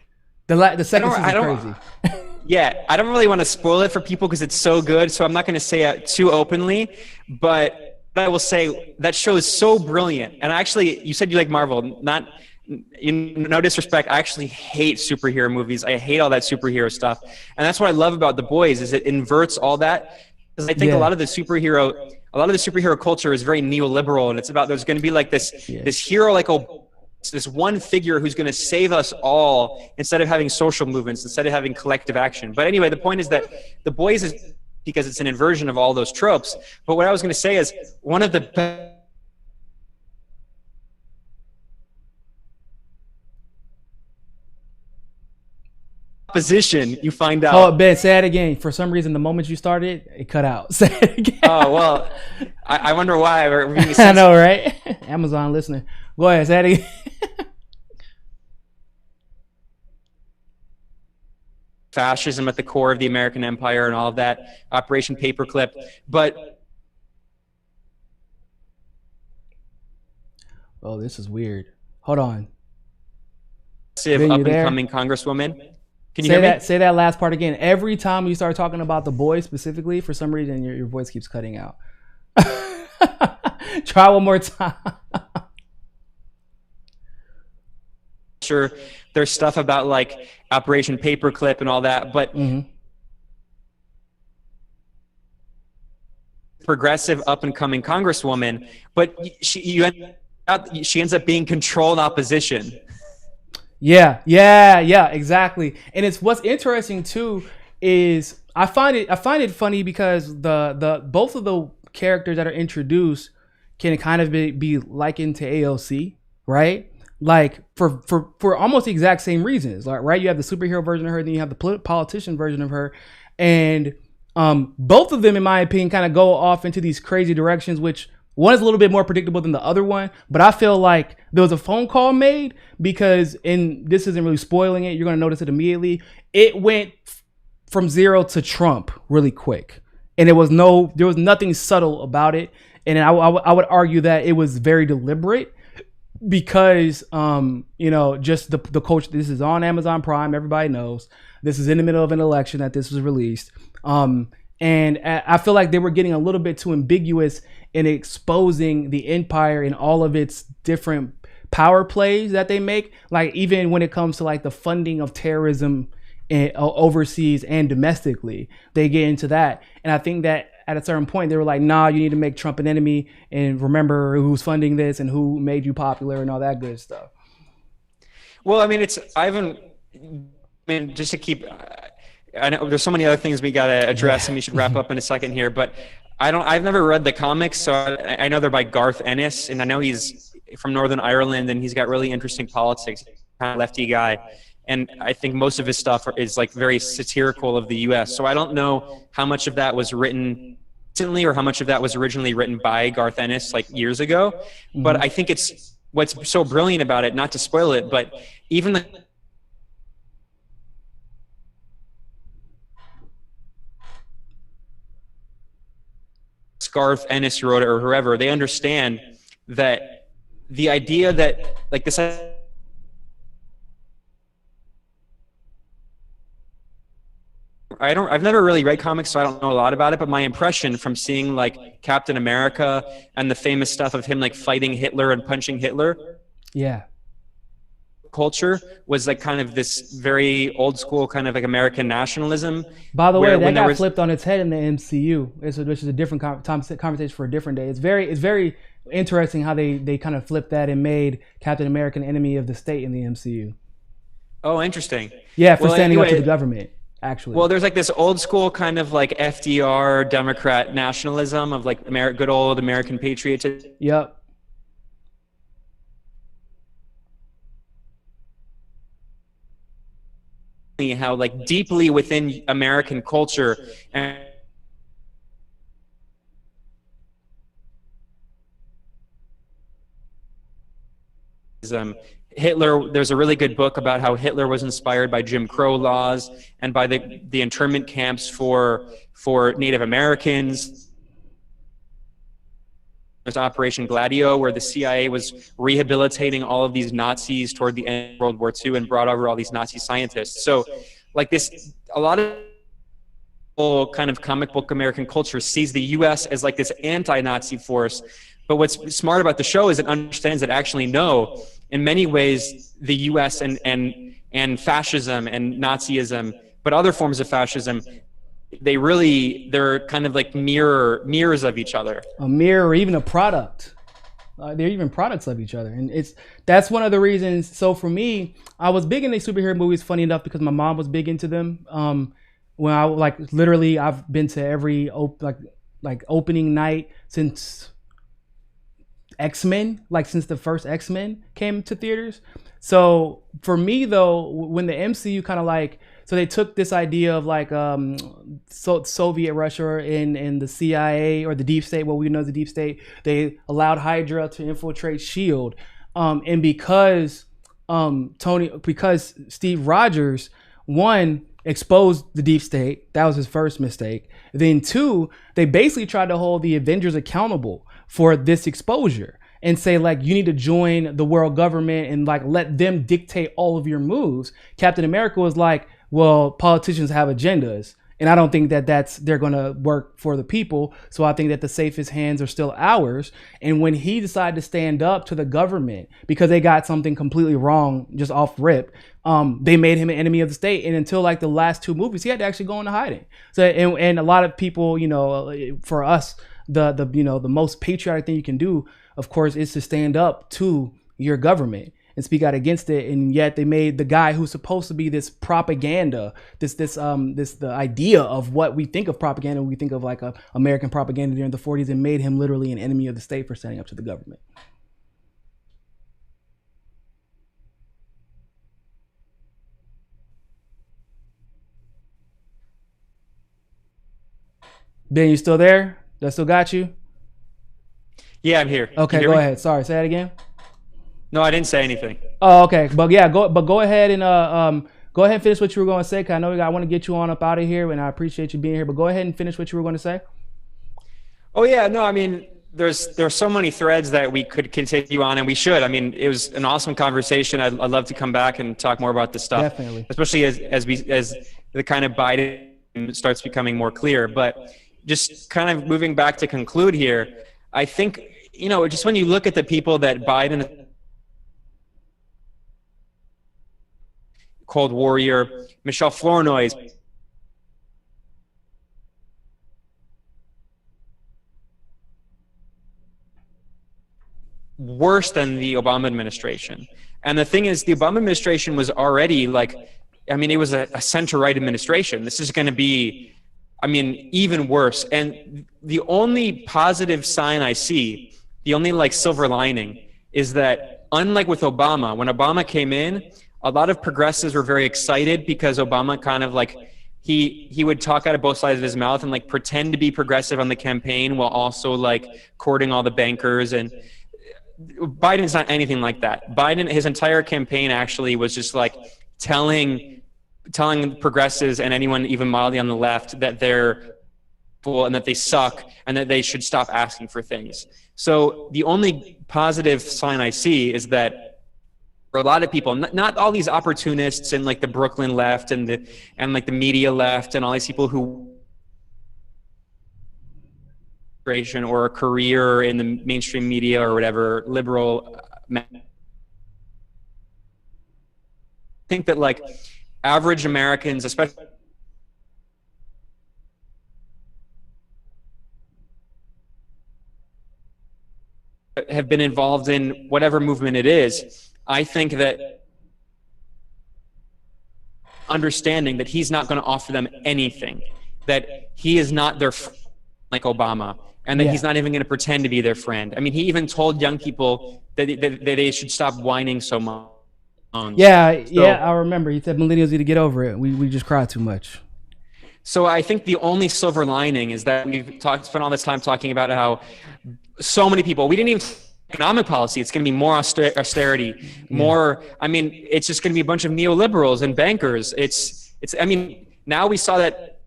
The second I season don't. crazy. Yeah, I don't really want to spoil it for people because it's so good, so I'm not going to say it too openly. But I will say that show is so brilliant. And actually, you said you like Marvel. Not, no disrespect. I actually hate superhero movies. I hate all that superhero stuff, and that's what I love about The Boys is it inverts all that. Because I think Yeah. a lot of the superhero culture is very neoliberal, and it's about there's going to be like this hero like this one figure who's going to save us all instead of having social movements, instead of having collective action. But anyway, the point is that The Boys is because it's an inversion of all those tropes. But what I was going to say is one of the best opposition you find out. Oh, Ben, say it again. For some reason, the moment you started, it cut out. Say it again. Oh, well, I wonder why. I know, right? Amazon listening. Go ahead, say it again. Fascism at the core of the American empire and all of that, Operation Paperclip. But Oh, this is weird. Hold on. up and coming Congresswoman. Can you hear me? Say that last part again. Every time you start talking about The Boys specifically, for some reason your voice keeps cutting out. Try one more time. Sure, there's stuff about like Operation Paperclip and all that, but progressive up and coming Congresswoman, but she ends up being controlled opposition. Yeah, exactly. And it's what's interesting too is I find it funny because the both of the characters that are introduced can kind of be likened to AOC, right? Like for almost the exact same reasons, like, right? You have the superhero version of her, then you have the politician version of her, and both of them, in my opinion, kind of go off into these crazy directions, which one is a little bit more predictable than the other one, but I feel like there was a phone call made because, and this isn't really spoiling it, you're going to notice it immediately. It went from zero to Trump really quick, and there was nothing subtle about it. And I would argue that it was very deliberate because, just the coach. This is on Amazon Prime. Everybody knows this is in the middle of an election that this was released. And I feel like they were getting a little bit too ambiguous in exposing the empire in all of its different power plays that they make. Like even when it comes to like the funding of terrorism overseas and domestically, they get into that. And I think that at a certain point they were like, nah, you need to make Trump an enemy and remember who's funding this and who made you popular and all that good stuff. Well, I mean, just to keep, I know there's so many other things we got to address and we should wrap up in a second here, but I've never read the comics, so I know they're by Garth Ennis, and I know he's from Northern Ireland and he's got really interesting politics, kind of lefty guy. And I think most of his stuff is like very satirical of the U.S. So I don't know how much of that was written recently or how much of that was originally written by Garth Ennis like years ago. Mm-hmm. But I think it's what's so brilliant about it, not to spoil it, but even the Garth Ennis wrote it or whoever, they understand that the idea that like this. I've never really read comics, so I don't know a lot about it, but my impression from seeing like Captain America and the famous stuff of him like fighting Hitler and punching Hitler. Yeah. Culture was like kind of this very old school kind of like American nationalism. By the way, that got flipped on its head in the MCU, which is a different conversation for a different day. It's very interesting how they kind of flipped that and made Captain America an enemy of the state in the MCU. Oh, interesting. Yeah, for standing up to the government. Actually. Well, there's like this old school kind of like FDR Democrat nationalism of like good old American patriotism. Yep. How like deeply within American culture and Hitler, there's a really good book about how Hitler was inspired by Jim Crow laws and by the internment camps for Native Americans. There's Operation Gladio, where the CIA was rehabilitating all of these Nazis toward the end of World War II and brought over all these Nazi scientists. So, like this, a lot of kind of comic book American culture sees the U.S. as like this anti-Nazi force. But what's smart about the show is it understands that actually no, in many ways, the U.S. and fascism and Nazism, but other forms of fascism, they're kind of like mirrors of each other. A mirror, or even a product. They're even products of each other, and that's one of the reasons. So for me, I was big into superhero movies. Funny enough, because my mom was big into them. When I literally, I've been to every opening night since X-Men, since the first X-Men came to theaters. So for me though, when the MCU kind of so they took this idea of Soviet Russia and the CIA, or the deep state, what we know as the deep state, they allowed Hydra to infiltrate SHIELD. And because Steve Rogers, one, exposed the deep state, that was his first mistake. Then two, they basically tried to hold the Avengers accountable for this exposure and say you need to join the world government and let them dictate all of your moves. Captain America was well, politicians have agendas, and I don't think that they're going to work for the people. So I think that the safest hands are still ours. And when he decided to stand up to the government because they got something completely wrong just off rip, they made him an enemy of the state. And until the last two movies, he had to actually go into hiding. So and a lot of people, for us, the most patriotic thing you can do, of course, is to stand up to your government and speak out against it. And yet they made the guy who's supposed to be this propaganda, the idea of what we think of propaganda, we think of American propaganda during the 40s, and made him literally an enemy of the state for standing up to the government. Ben, you still there? That still got you? Yeah, I'm here. Okay, go ahead. Sorry, say that again. No, I didn't say anything. Oh, okay. But yeah, go ahead and finish what you were going to say, because I know I want to get you on up out of here, and I appreciate you being here. But go ahead and finish what you were going to say. Oh yeah, no, I mean, there's so many threads that we could continue on, and we should. I mean, it was an awesome conversation. I'd love to come back and talk more about this stuff. Definitely. Especially as the kind of Biden starts becoming more clear. But just kind of moving back to conclude here, I think, just when you look at the people that Biden, Cold Warrior, Michelle Flournoy, worse than the Obama administration. And the thing is, the Obama administration was already it was a center-right administration. This is going to be, even worse. And the only positive sign I see, the only silver lining, is that unlike with Obama, when Obama came in, a lot of progressives were very excited because Obama kind of he would talk out of both sides of his mouth and pretend to be progressive on the campaign while also courting all the bankers. And Biden's not anything like that. Biden, his entire campaign actually was just telling progressives and anyone even mildly on the left that they're full and that they suck and that they should stop asking for things. So the only positive sign I see is that for a lot of people, not all these opportunists and the Brooklyn left and the media left and all these people who or a career in the mainstream media or whatever, liberal, I think that average Americans, especially have been involved in whatever movement it is, I think that understanding that he's not going to offer them anything, that he is not their friend like Obama, and that he's not even going to pretend to be their friend. I mean, he even told young people that they should stop whining so much. Yeah, I remember. He said millennials need to get over it. We just cry too much. So I think the only silver lining is that we've spent all this time talking about how so many people, we didn't even economic policy. It's going to be more austerity, more. I mean, it's just going to be a bunch of neoliberals and bankers. Now we saw that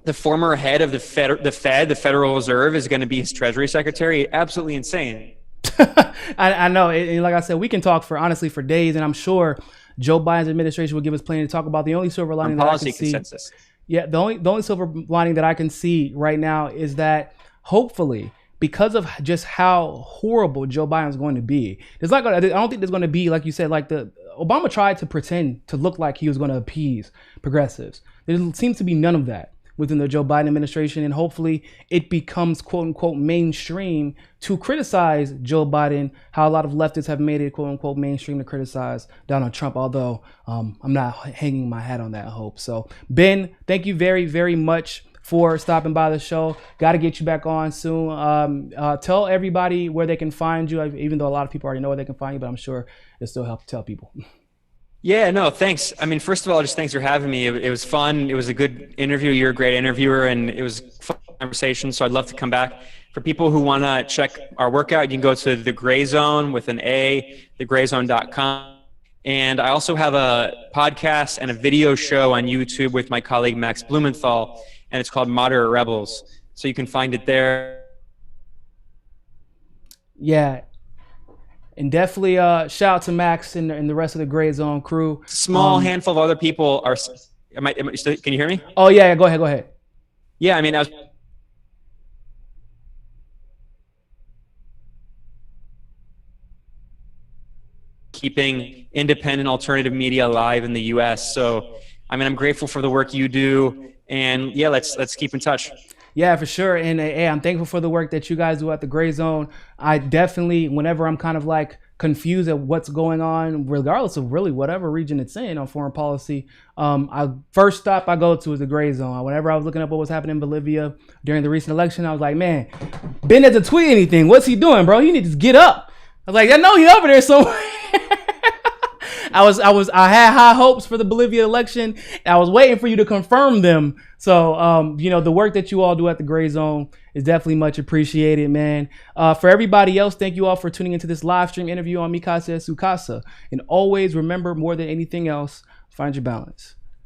the former head of the Federal Reserve, is going to be his Treasury Secretary. Absolutely insane. I know. And like I said, we can talk for days, and I'm sure Joe Biden's administration will give us plenty to talk about. The only silver lining that I can see, the only silver lining that I can see right now is that hopefully, because of just how horrible Joe Biden's going to be, I don't think there's going to be, like you said, like Obama tried to pretend to look like he was going to appease progressives. There seems to be none of that within the Joe Biden administration, and hopefully it becomes quote unquote mainstream to criticize Joe Biden, how a lot of leftists have made it quote unquote mainstream to criticize Donald Trump, although I'm not hanging my hat on that hope. So Ben, thank you very, very much for stopping by the show. Got to get you back on soon. Tell everybody where they can find you, even though a lot of people already know where they can find you, but I'm sure it'll still help to tell people. Yeah, no, thanks. I mean, first of all, just thanks for having me. It was fun. It was a good interview. You're a great interviewer, and it was a fun conversation. So I'd love to come back. For people who want to check our workout, you can go to The Gray Zone with an A, thegrayzone.com. And I also have a podcast and a video show on YouTube with my colleague Max Blumenthal, and it's called Moderate Rebels. So you can find it there. Yeah. And definitely shout out to Max and the rest of the Gray Zone crew. Small handful of other people are. Can you hear me? Oh yeah, go ahead. Yeah, I mean, I was keeping independent alternative media alive in the U.S. So, I mean, I'm grateful for the work you do, and yeah, let's keep in touch. Yeah, for sure. And hey, I'm thankful for the work that you guys do at the Gray Zone. I definitely, whenever I'm kind of like confused at what's going on, regardless of really whatever region it's in on foreign policy, first stop I go to is the Gray Zone. Whenever I was looking up what was happening in Bolivia during the recent election, I was like, man, Ben doesn't tweet anything. What's he doing, bro? He needs to get up. I was like, I know he's over there somewhere. I had high hopes for the Bolivia election. I was waiting for you to confirm them. So, the work that you all do at the Gray Zone is definitely much appreciated, man. For everybody else, thank you all for tuning into this live stream interview on Mi Casa es Su Casa. And always remember, more than anything else, find your balance.